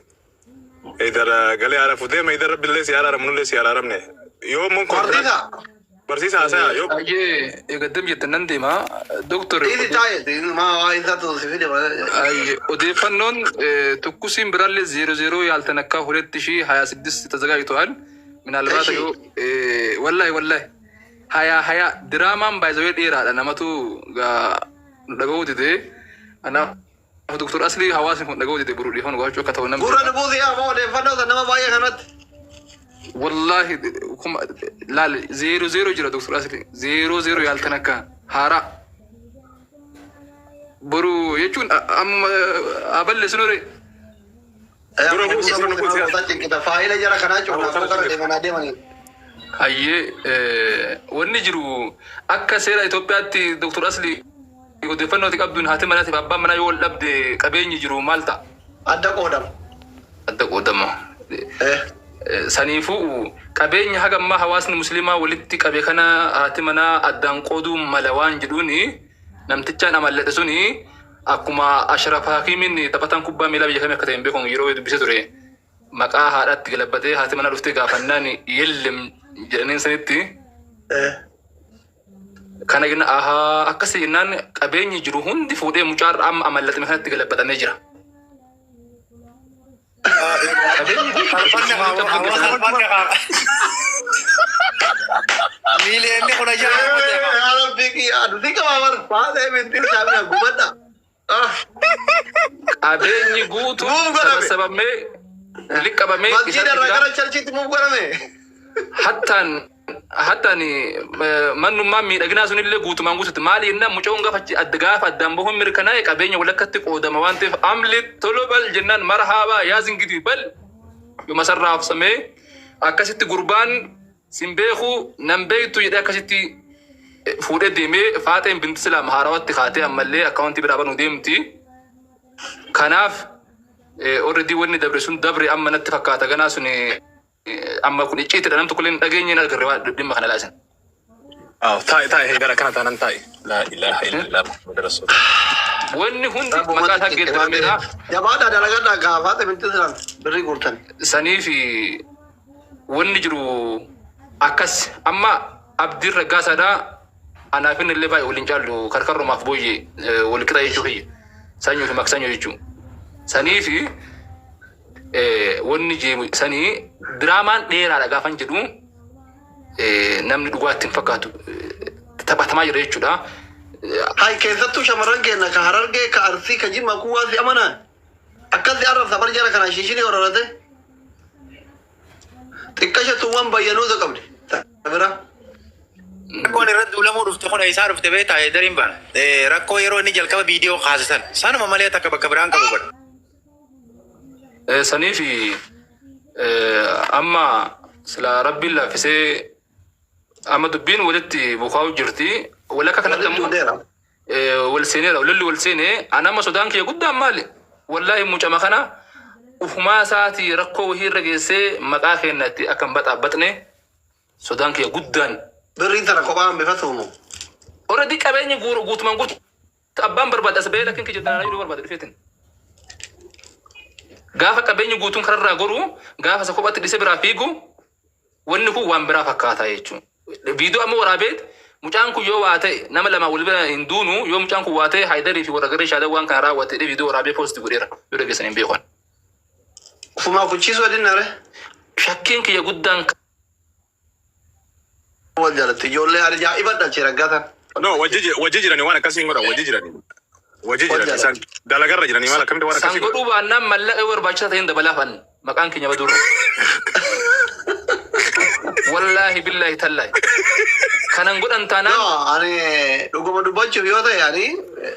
Haydar galee haarafu deema Haydar rabbillee si haaraaramnullee si haaraaramne. Yoo mun barsiisa haasayaa yoo. Ayyee eegaddam jettan nan deema doktor. Dhiisi taa'e maa waa isaa tuusi fide. Odeeffannoon tokkusiin biraallee 00 yaaltan akka 2026 ተዘጋጅቷል ምናልባት wallahi haya diraamaan baay'ee dheeraadha namatu dhaga'uu dide ana doktor asli hawaasni kun dhaga'uu dide buruu dhiifan gochuu akka ta'u nama gurra dhubuusi yaa moo odeeffannoo nama baay'ee kanatti. wallahi laal 00 jira doktor asli 00 yaaltan akka haaraa Boru jechuun aballe sunure. Faayila jara kanaa cuunfaa deemanaa deemanii. Hayyee wanni jiru akka seera Itoophiyaatti Dr. Asli odeeffannoo qabduun haati manaatiif abbaan manaa yoo wal dhabde qabeenyi jiru maal ta'a? Adda qoodama. Adda qoodama. Saniifuu qabeenya hagammaa hawaasni musliimaa walitti qabe kana haati manaa addaan qooduu mala waan jedhuuni namtichaan amalladhe suni akkuma Ashraf Hakimin taphatan kubbaa miilaa biyya kamii akka ta'e hin beeku yeroo dubbise ture maqaa haadhaatti galabbatee haati manaa dhuftee gaafannaan yellem jedhaniin sanitti kana jenna akkasii jennaan qabeenyi jiru hundi fuudhee mucaarra amma amallatame kanatti galabbatamee jira. Miliyoonni kuna jira. Qabeenyi guutuu sababamee liqqabamee hattaan mannummaan miidhaginaa sunillee guutumaan guututti maali jennaan mucaan gaafa addaan bahuun mirkanaa'e qabeenya walakkatti qoodama waan ta'eef amli tolo bal jennaan marhaabaa yaa zingidii bal yooma sarraa afsamee akkasitti gurbaan sin beeku nan beektu jedhee akkasitti fuudhee deemee faaxeen binti Islaam haarawatti kaatee ammallee akkaawuntii biraa banuu deemti. Kanaaf already wanni dabre sun dabre amma natti fakkaata ganaa sun amma kun icciitidha namtu kulleen dhageenyeen agarre waa dhimma kana laasan. taa'e gara kana taanan taa'e. La ilaha illallah Muhammad Rasulullah. Wanni hundi maqaa isaa geeddaramedha. Jabaadhaa dalagadhaa gaafaate binti Islaam birrii guurtan. Saniif wanni jiru akkas amma abdiin raggaasaadha. Anaafin illee baay'ee waliin caallu karkarrumaaf booyyee wal qixa jechuu kiyya. Sanyuu fi maksanyuu jechuun. Saniif wanni jeemu sanii diraamaan dheeraadha gaafan jedhu namni dhugaatti hin fakkaatu taphatamaa jira jechuudha. Hai keessattuu shamarran keenya ka Harargee ka Arsii ka Jimmaa kuwaa si amanaa akkasii arrabsa bar jara kana shiishinii horarate xiqqashattuuwwan bayyanuusa qabdi. Bira. Rakkoon irratti ulamuu dhufte kun isaa dhufte beektaa dariin baana. Rakkoo yeroo inni jalqaba viidiyoo kaasisan sanuma malee takka bakka biraan qabu godha. Saniif amma sila rabbiin laaffisee amma dubbiin walitti bukaa'u jirti. Walakka kanatti ammoo wal seeneera lolli wal seenee anama sodaan kiyya guddaan maali? Wallaahi mucama kana ufumaa isaati rakkoo wahii irra geessee maqaa keenyatti akka hin baxaabbatne sodaan kiyya guddaan. Birriin tana kophaan bifatuumu. Already qabeenyi guutumaan guutu abbaan barbaada asbee lakkin kiyya tanaa yeroo barbaada dhufeetin. Gaafa qabeenyi guutuun kararraa goru gaafa isa kophaatti dhisee biraa fiigu wanni kun waan biraa fakkaata jechuudha. Viidiyoo amma waraabeet mucaan kun yoo waa ta'e nama lama wal bira hin duunu yoo mucaan kun waa ta'e Haidarii fi warra garee shaadaan waan kana raawwate viidiyoo waraabee poosti godheera yoo dhageessan hin beekan. Ufumaa kuchiisuu adinnaare. Shakkiin kiyya guddaan. Wal jalatti ijoollee ajaa'iba dhalchee raggaatan. No wajji jiranii waan akkasii godha wajji jiranii. Wajji jiranii isaan dalagarra jiranii maal akkamitti waan akkasii godha. San godhuu baannaan mallaqa barbaachisaa ta'een dabalaafan maqaan keenya baduura. Wallahi billahi tallahi. Kanan godhan taanaan. No ani dhuguma dubbachuuf yoo ta'e ani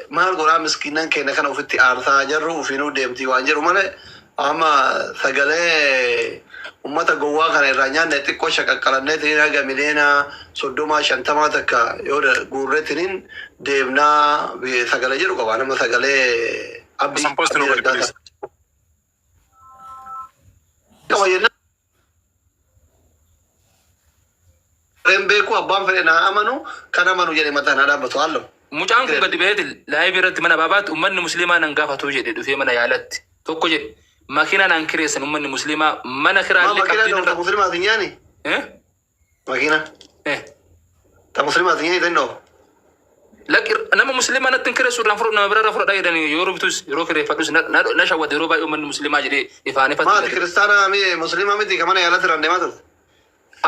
maal godhaa miskiinan keenya kana ofitti aarsaa jirru ofiinuu deemtii waan jedhu malee amma sagalee ummata gowwaa kana irraa nyaanne xiqqoo shaqaqqalanneetiin haga miliyoona 30-50 takka yoo guurreetiin deemnaa sagalee jedhu qaba nama sagalee abdii. Beeku abbaan fedhe naa amanu kan amanu jedhe mataa naa dhaabbatu haallo. Mucaan kun gadi ba'eeti laayivii irratti mana baabaatti ummanni musliimaa nan gaafatu jedhe dhufee mana yaalatti tokko jedhe. Makina nan kireessan ummanni musliimaa mana kiraallee qabdii irra musliimaa tinyaani. Makina. Ta musliimaa tinyaani tennoo. Laki nama musliimaa natti kireessu irraan fudhu nama bira irraa fudhadhaa jedhanii yeroo bitus yeroo kireeffadhus na shawwate yeroo baay'ee ummanni musliimaa jedhee ifaan ifatti. Maati kiristaana musliimaa miti ka mana yaalatti irraan deemaa turte.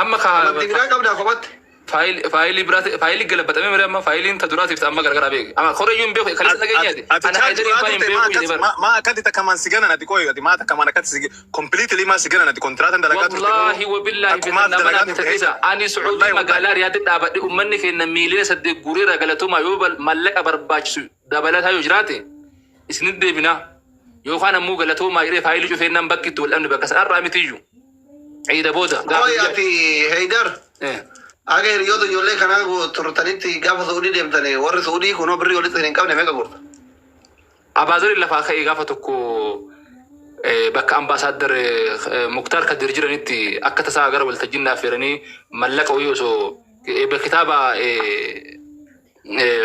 Amma kaa. Amantii biraa qabdaa kophatti. فايل قلبت أمي مريم فايلين تدرات في أما قرقرة بيك أما خرجوا بيك خلص نجيني أنا هيدري فايل بيك ما كنت كمان سجنا ندي كوي ما كمان كنت سج كومبليتلي ما سجنا ندي كونترات عندك والله وبالله بتنامنا تكيسا أنا سعودي مقالة رياضة دابد أمني في النميلة صدق غوري رجلتهم يوبل ملك أبرباش دابلتها يجراتي إسند بنا يوخانا مو قالتهم يري فايل جو في النم بكت والأمن بكس أرى تيجو عيد بودا يا أخي هيدر أجر يودو يولي كنا ترتنيتي قافة سعودي ديمتني ور سعودي كنا بري يولي تنين كم نميك قرط أبازر اللي فاخي قافة تكو بك أمباسادر مختار كدرجير نتي أكتر ساعة قرب التجنة فيرني ملك ويوسو بكتابة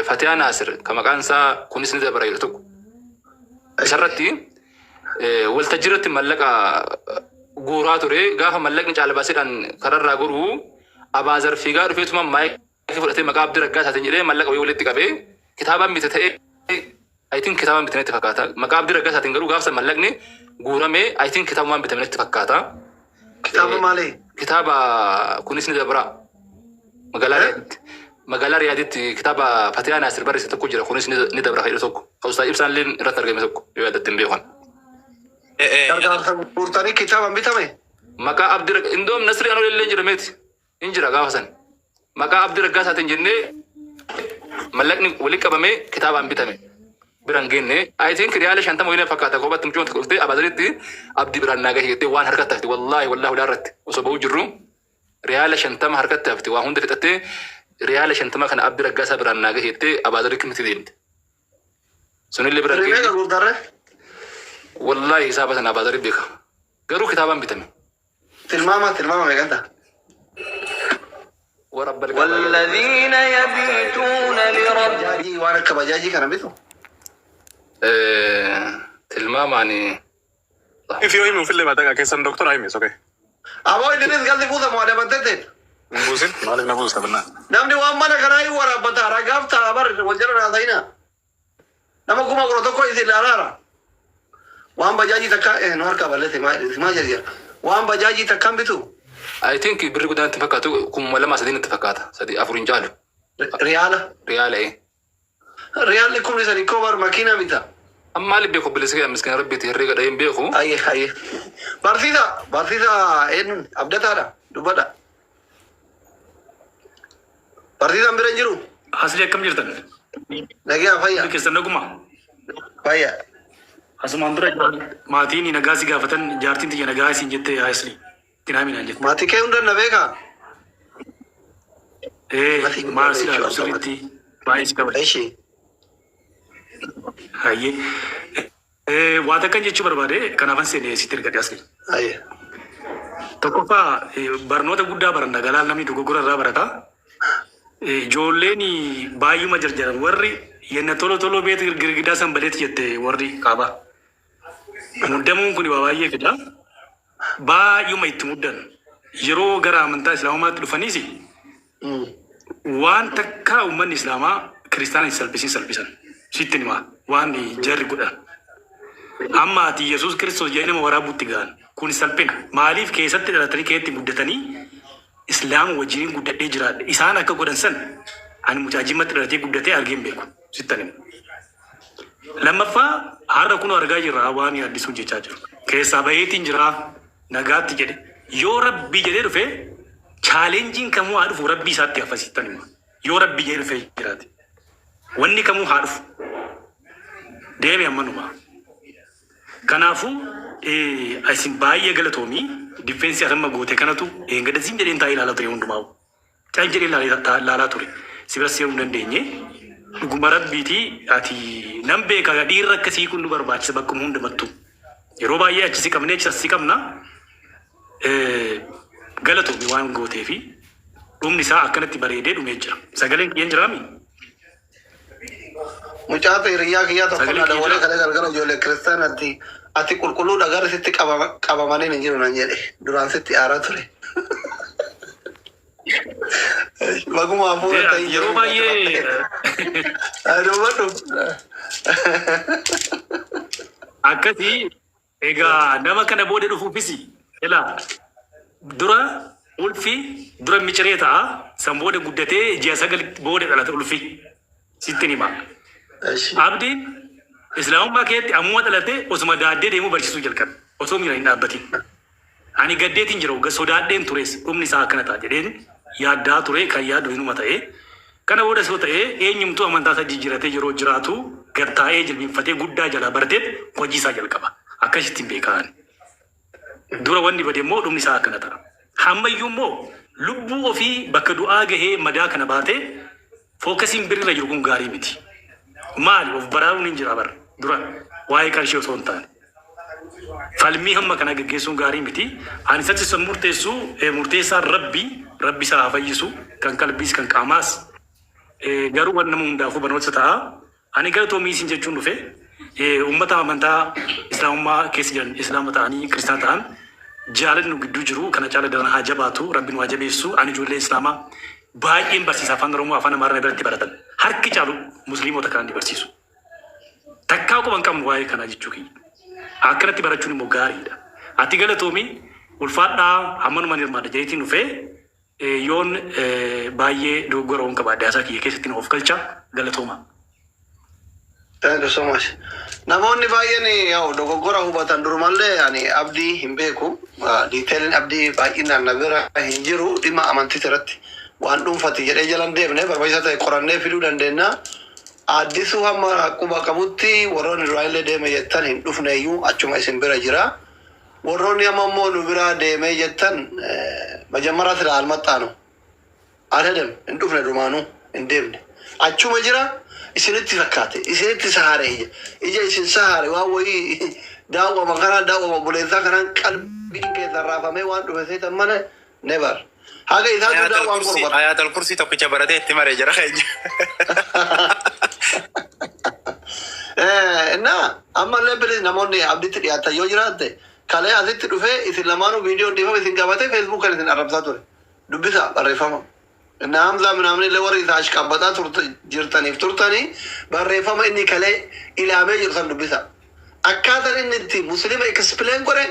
فتيان ناصر كما كان سا كونيس ندى برايل تكو شرطي والتجرة ملك غوراتوري قافة ملك نجعل باسر أن قرر راغورو أبازر فيغار فيتما مايك كيف رأيت مقابل درجات هتنجري ملك ويولد تكابي كتابا متتأ I think كتابا متنة تفكاتا مقابل درجات هتنجرو قافة ملكني غورا مي I think كتابا متنة تفكاتا كتابا مالي كتابا كونيس ندى برا مقالة ريادت كتابا فتيان ناصر بري ستكو جرا كونيس ندى برا خير تكو أوستا إبسان لين رتر جمي تكو يوادة تنبيهون ترتني كتابا متى مكا عبد إندوم نصري أنا اللي جرمت إنجرا قافسن مكا عبد الرجاس هتنجني ملكني ولك بمي كتابا بيتامي برانجيني I think ريال شانتا موينة فكاتا كوبات تمشون تقولتي أبادرتي عبد بران ناقة هي وان حركة تفتي والله ولا رت وصبوا جرو ريال شانتا ما حركة تفتي وهم درتي ريال شانتا ما كان عبد الرجاس بران ناقة هي أبادرك مثلين سنو اللي برانجيني والله حسابا أنا أبادر بيك قرو كتابا بيتامي تلماما ميغانتا والذين يبيتون لربهم وانا كبجاجي كان بيتو تلماماني في يوم في اللي بعدك كيسان دكتور هايمس اوكي ابو اللي قال لي فوزا ما ده بدت نبوسين مالك نبوس كبرنا نمني وامنا كراي ورا بتا رغافتا بر وجرنا داينا نما كما قرتو كويس لا وام بجاجي تكا نور كبلت ما جريا وام بجاجي تكام بيتو I think بريكو ده اتفقاتو كم ولا ما سدين اتفقاتا سدي أفرين جالو ريال إيه ريال لكم لسه كوبر ماكينة بيتا أما اللي بيخو بلسكي مسكين ربي تهريق دايم بيخو أيه بارتيدا إن أبدأ هذا دوبدا بارتيدا مبرنجرو حاصل كم جرتن نجيا فيا كيسنا كم فيا حسم أندرا ماتيني نجاسي كافتن جارتين تيجي نجاسي جت حاصلي تنامي نجت ماتي كيف ندر نبيكا ما سيلا سوريتي بايس كبر إيشي هاي وادا كان جيتشو بربادة كان أفن سيني سيتر كده أصلي أيه تكوفا برنوتا غودا برندا غلال نامي دوغورا رابرتا جوليني بايو مجرجر وري ين تولو بيت غرغدا سنبلت يته وري كابا مدمون كوني بابايه كده بايو ميت مدن يرو غرا منتا اسلامات دفنيسي وان تكا ومن اسلاما كريستيان سلبيسن سيتني ما وان جري غدا اما تي يسوع كريستوس جينا ورابوتي غان كون سلبين ماليف كيست دلتني كيتي مدتني اسلام وجين غدا اجرا اسانا كغدنسن ان مجاجمت رتي غدتي ارغيم بيكو سيتني لما فا هر كونو ارغاجي راواني اديسو جيچاجو كيسا بايتين جرا نغات جدي يو ربي جدي رفه challenging kamu harus Rabbi saatnya fasilitas ni, yo Rabbi jadi fakirat, wani kamu harus, dia memang manuma, kanafu asin bayi agak latomi, defense akan magote kanatu, enggak ada jadi entai lala teri undu mau, jadi lala teri, sebenarnya undan denye, gumarat biti ati nambe kagak dirak kasih kundu berbaca sebab kumundu matu, eroba ya cisi kamna, galatu biwan gote fi umni sa akanati barede dumeja sagalen kiyen jirami muchaate riya kiya to kana da wala kala gargara jole kristan ati kulkulu da gar sitti kaba mane ne jiru nan jede duran sitti aratule maguma afu ta yoba ye ado wadu akati ega nama kana bode du fufisi ela dura ulfi dura miciree ta'a san booda guddatee ji'a sagal booda dhalata ulfi sittin hima. Abdiin islaamummaa keetti ammoo dhalate osuma daaddee deemuu barsiisuu jalqabe osoo miira hin dhaabbatin. Ani gaddeetiin jiru sodaadheen tures dhumni isaa akkana ta'a jedheen yaaddaa ture kan yaadu hinuma ta'e. Kana booda soo ta'e eenyumtuu amantaa isaa jijjiiratee yeroo jiraatu gartaa'ee jilbiinfatee guddaa jalaa barateet hojii isaa jalqaba. Akkasitti beekan. Dura wanni bade immoo dhumni isaa akkana ta'a. Hammayyuu immoo lubbuu ofii bakka du'aa gahee madaa kana baatee fookasiin birrirra jiru kun gaarii miti. Maali of baraaruun hin jira bara dura waa'ee qarshii osoo hin taane. Falmii hamma kana gaggeessuun gaarii miti. Ani satti san murteessaan rabbi isaa haa fayyisu kan qalbiis kan qaamaas. Garuu waan nama hundaafuu barnoota ta'a. Ani gara toomiisiin jechuun dhufe uummata amantaa islaamummaa keessa jiran islaama ta'anii kiristaana ta'an jaalalli nu gidduu jiru kana caala daran haa jabaatu rabbiin waa jabeessu ani ijoollee islaamaa baay'een barsiisa afaan oromoo afaan amaaraa biratti baratan harki caalu musliimota kaan ni barsiisu. Takkaa quban qabnu waa'ee kanaa jechuu kiyya. Akkanatti barachuun immoo gaariidha. Ati galatoomii ulfaadhaa hammanuma hirmaadha jeetiin dhufee yoon baay'ee dogoggora waan qabaadde haasaa kiyya keessatti na of galcha galatooma. Thank you so much. Namoonni baay'een yaa'u dogoggora hubatan durumallee ani abdii hin beeku. Diiteeliin abdii baay'inaan na bira hin jiru dhimma amantii irratti waan dhuunfati jedhee jalan deemne barbaachisaa ta'e qorannee fiduu dandeenya. Addisuu hamma quba qabutti warroonni duraallee deeme jettan hin dhufne iyyuu achuma isin bira jira. Warroonni amma immoo nu bira deemee jettan majammaraa sila almaxxaanu. Adadam hin dhufne dumaanuu hin deemne. Achuma jira isinitti fakkaate isinitti sahaare ija isin sahaare waan wayii daawwama kanaan daawwama buleessaa kanaan qalbiin keessan raafamee waan dhufe seetan mana nebar. Haga isaatu daawwaan gurbata. Ayatul Kursi tokkicha baratee itti maree jira keenya. Ammallee bilis namoonni abditti dhiyaatan yoo jiraatte kalee asitti dhufee isin lamaanuu viidiyoon dhiifame isin qabatee feesbuuk kan isin arrabsaa ture. Dubbisa barreeffama. Naamza minamni illee warri isaa ashqabbataa jirtaniif turtanii barreeffama inni kalee ilaamee jiru san dubbisa. Akkaataan inni itti muslima ekspileen godhe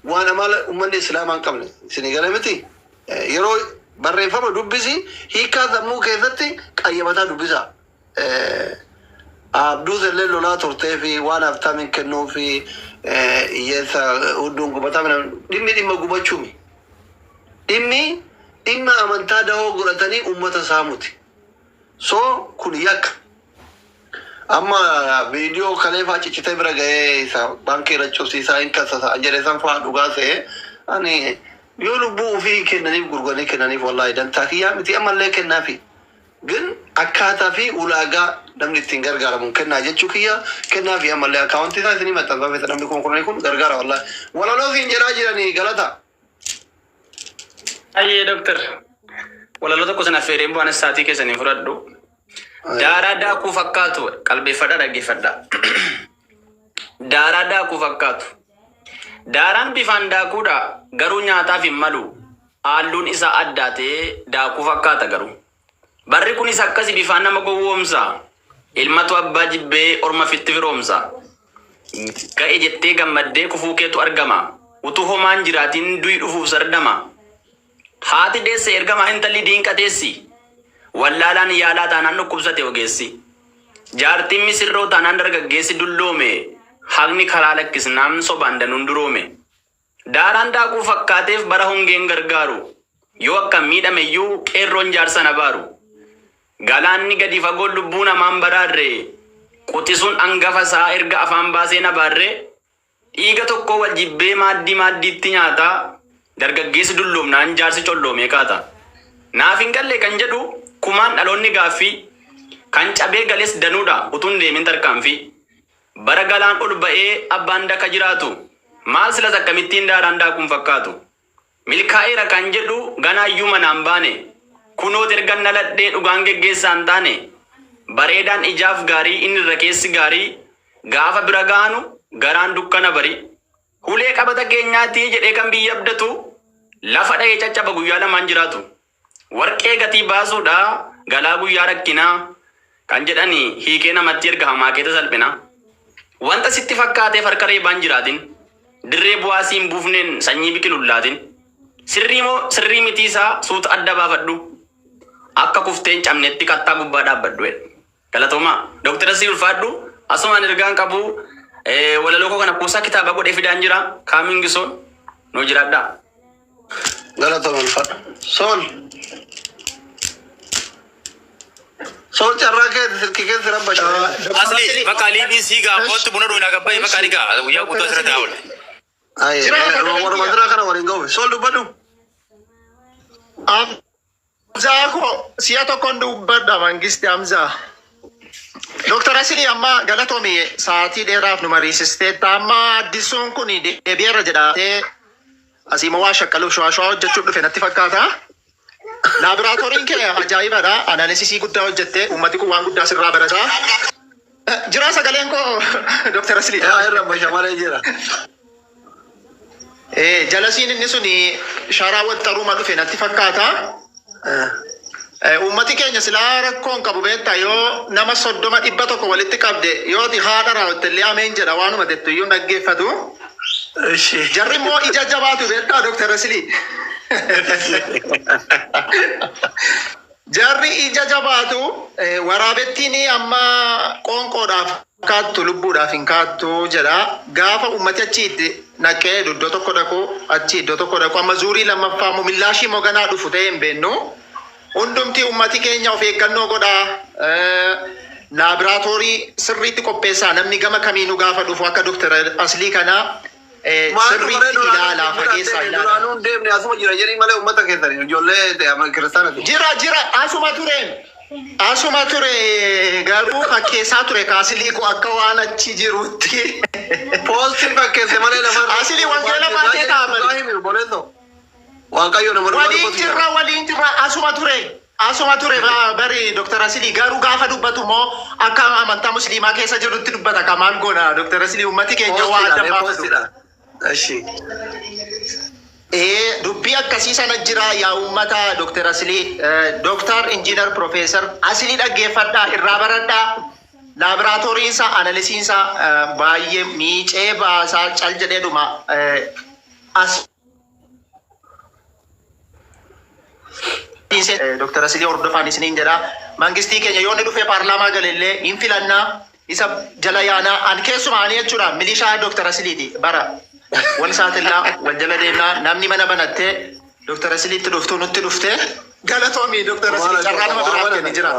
waan amala uummanni islaamaa hin qabne isinii galee miti. Yeroo barreeffama dubbisi hiikaa sammuu keessatti qayyabataa dubbisa. Abduus illee lolaa turtee fi waan haftaa min kennuu fi hiyyeessa hedduun gubataa dhimma gubachuumi. Dhimma amantaa dahoo godhatanii uummata saamuti. So kun yakka. Amma viidiyoo kaleefaa ciccitee bira ga'ee isa baankii irra cubsiisaa hin kassasa jedhee san fa'aa dhugaa ta'e ani yoo lubbuu ofii kennaniif gurguranii kennaniif wallaahi dantaa kiyyaa miti ammallee kennaafi. ግን akkaataa fi ulaagaa namni ittiin gargaaramu kennaa jechuu kiyya kennaa fi ammallee akkaawuntii isaa isinii maxxanfame namni kun gargaara wallaahi. Walaloo siin jedhaa jiranii galata. Ayyee doktor walaloo tokko sana feereen bu'aan isaatii keessanii fudhadhu. Daaraa daakuu fakkaatu qalbeeffadha dhaggeeffadha. Daaraa daakuu fakkaatu. Daaraan bifaan daakuudha garuu nyaataaf hin malu. Halluun isaa addaa ta'ee daakuu fakkaata garuu. Barri kunis akkasi bifaan nama gowwoomsa. Ilmatu abbaa jibbee orma fitti firoomsa. Ga'e jettee gammaddee kufuu keetu argama. Utuu homaan jiraatiin du'i dhufuuf sardama. Haati deesse ergamaa intalli diinqateessi. Wallaalaan yaalaa taanaan dhukkubsate ogeessi. Jaartiin misirroo taanaan dargaggeessi dulloome. Haqni karaa lakkisnaan sobaan danuun duroome. Daaraan daakuu fakkaateef bara hongeen gargaaru. Yoo akka miidhameyyuu qeerroon jaarsa nabaaru. Galaanni gadi fagoo lubbuu namaan baraarre. Qutisuun hangafa isaa erga afaan baasee nabaarre. Dhiiga tokko wal jibbee maaddiitti nyaataa. Dargaggeessi dulloomnaan jaarsi colloomee kaata. Naaf hin galle kan jedhu kumaan dhaloonni gaaffii. Kan cabee galees danuudha utuun deemin tarkaanfii. Bara galaan ol ba'ee abbaan daka jiraatu. Maal silas akkamittiin daaraan daakuun fakkaatu. Milkaa'eera kan jedhu ganaayyuu manaan baane. Kunoot ergan naladhee dhugaan geggeessaan taane. Bareedaan ijaaf gaarii inni irra keessi gaarii. Gaafa bira gaanu garaan dukkana bari. Hulee qabata keenyaatii jedhee kan biyya abdatu. Lafa dha'ee caccaba guyyaa lamaan jiraatu. Warqee gatii baasuudha galaa guyyaa rakkinaa. Kan jedhani hiikee namatti erga hamaa keessa salphina. Wanta sitti fakkaateef harka reebaan jiraatin. Dirree bu'aasiin buufneen sanyii biqilullaatin. sirrii miti isaa suuta adda baafadhu akka kufteen cabnetti kattaa gubbaa dhaabbadhu galatooma Dr. Asii ulfaadhu asumaan ergaan qabu walaloo kana kuusaa kitaaba godhee fidaan jira kaamingisoon noo jiraadha galatooma ulfaadhu Sol carraa kee sirki kee sira bashaa Asli bakka liibii siigaa kootti buna dhuunaa gabbaa'ee bakka ni ga'a guyyaa guutuu asirratti haa oole. warra madiraa kana waliin ga'u Sol dubbadhu Amzako siya tokkon dubbadha mangisti Amza. Dr. Asili amma galatomi sa'aatii dheeraaf nu mariisisteetta amma addisuun kun deebi'eerra jedhaatee asii moo waa shakkaluuf shawaa hojjechuuf dhufe natti fakkaata. Laaboraatooriin kee ajaa'ibadha. Analysis guddaa hojjettee uummati kun waan guddaa sirraa barataa. Jira sagaleen koo Dr. Asili. irra basha malee jira Jalasiin inni suni sharaa waxxaruuma dhufe natti fakkaata. Uummati keenya silaa rakkoon qabu beektaa yoo nama 30,100 walitti qabde yooti haadha raawwattellee ameen jedha waanuma jettu iyyuu dhaggeeffatu. Jarri immoo ija jabaatu beektaa Dr. Asili. Jarri ija jabaatu waraabettiin amma qoonqoodhaaf kaattu lubbuudhaaf hin kaattu jedha. Gaafa uummati achiitti naqee iddoo tokko dhaqu achi iddoo tokko dhaqu amma zuurii lammaffaa immoo millaashii moganaa dhufu ta'e hin beennu. Hundumti uummati keenya of eeggannoo godhaa. Laaboraatoorii sirriitti qopheessaa namni gama kamiinuu gaafa dhufu akka Dr. Aslii kanaa sirriitti ilaalaa fageessaa ilaalaa. Duraanuu deemne asuma jira jedhii malee uummata keessanii ijoollee kiristaanati. Jira asuma tureen. Asuma ture garuu fakkeessaa ture Aslii kun akka waan achi jirutti. Poostiin fakkeesse malee lafa. Aslii wangeela baatee taa'aman. Waaqayyo nama waliin jirra asuma ture bari Dr. Asili garuu gaafa dubbatu immoo akka amantaa musliimaa keessa jirutti dubbata kamaan goona Dr. Asili uummati keenya waa adda baafatu. Dubbii akkasii sana jira yaa uummata Dr. Asili Dr. Injiinar Profeesar Asili dhaggeeffadhaa irraa baradhaa. Laaboraatooriinsa analisiinsa baay'ee miicee baasaa cal jedheedhuma Dr. Asili hordofaan isiniin jedha. Mangistii keenya yoo inni dhufee paarlaamaa galellee hin filannaa isa jala yaanaa an keessumaa ani jechuudha milishaa Dr. Asiliiti bara wal saatillaa wal jala deemnaa namni mana banattee Dr. Asiliitti dhuftuu nutti dhuftee galatoomii Dr. Asili carraa nama biraaf kenni jira.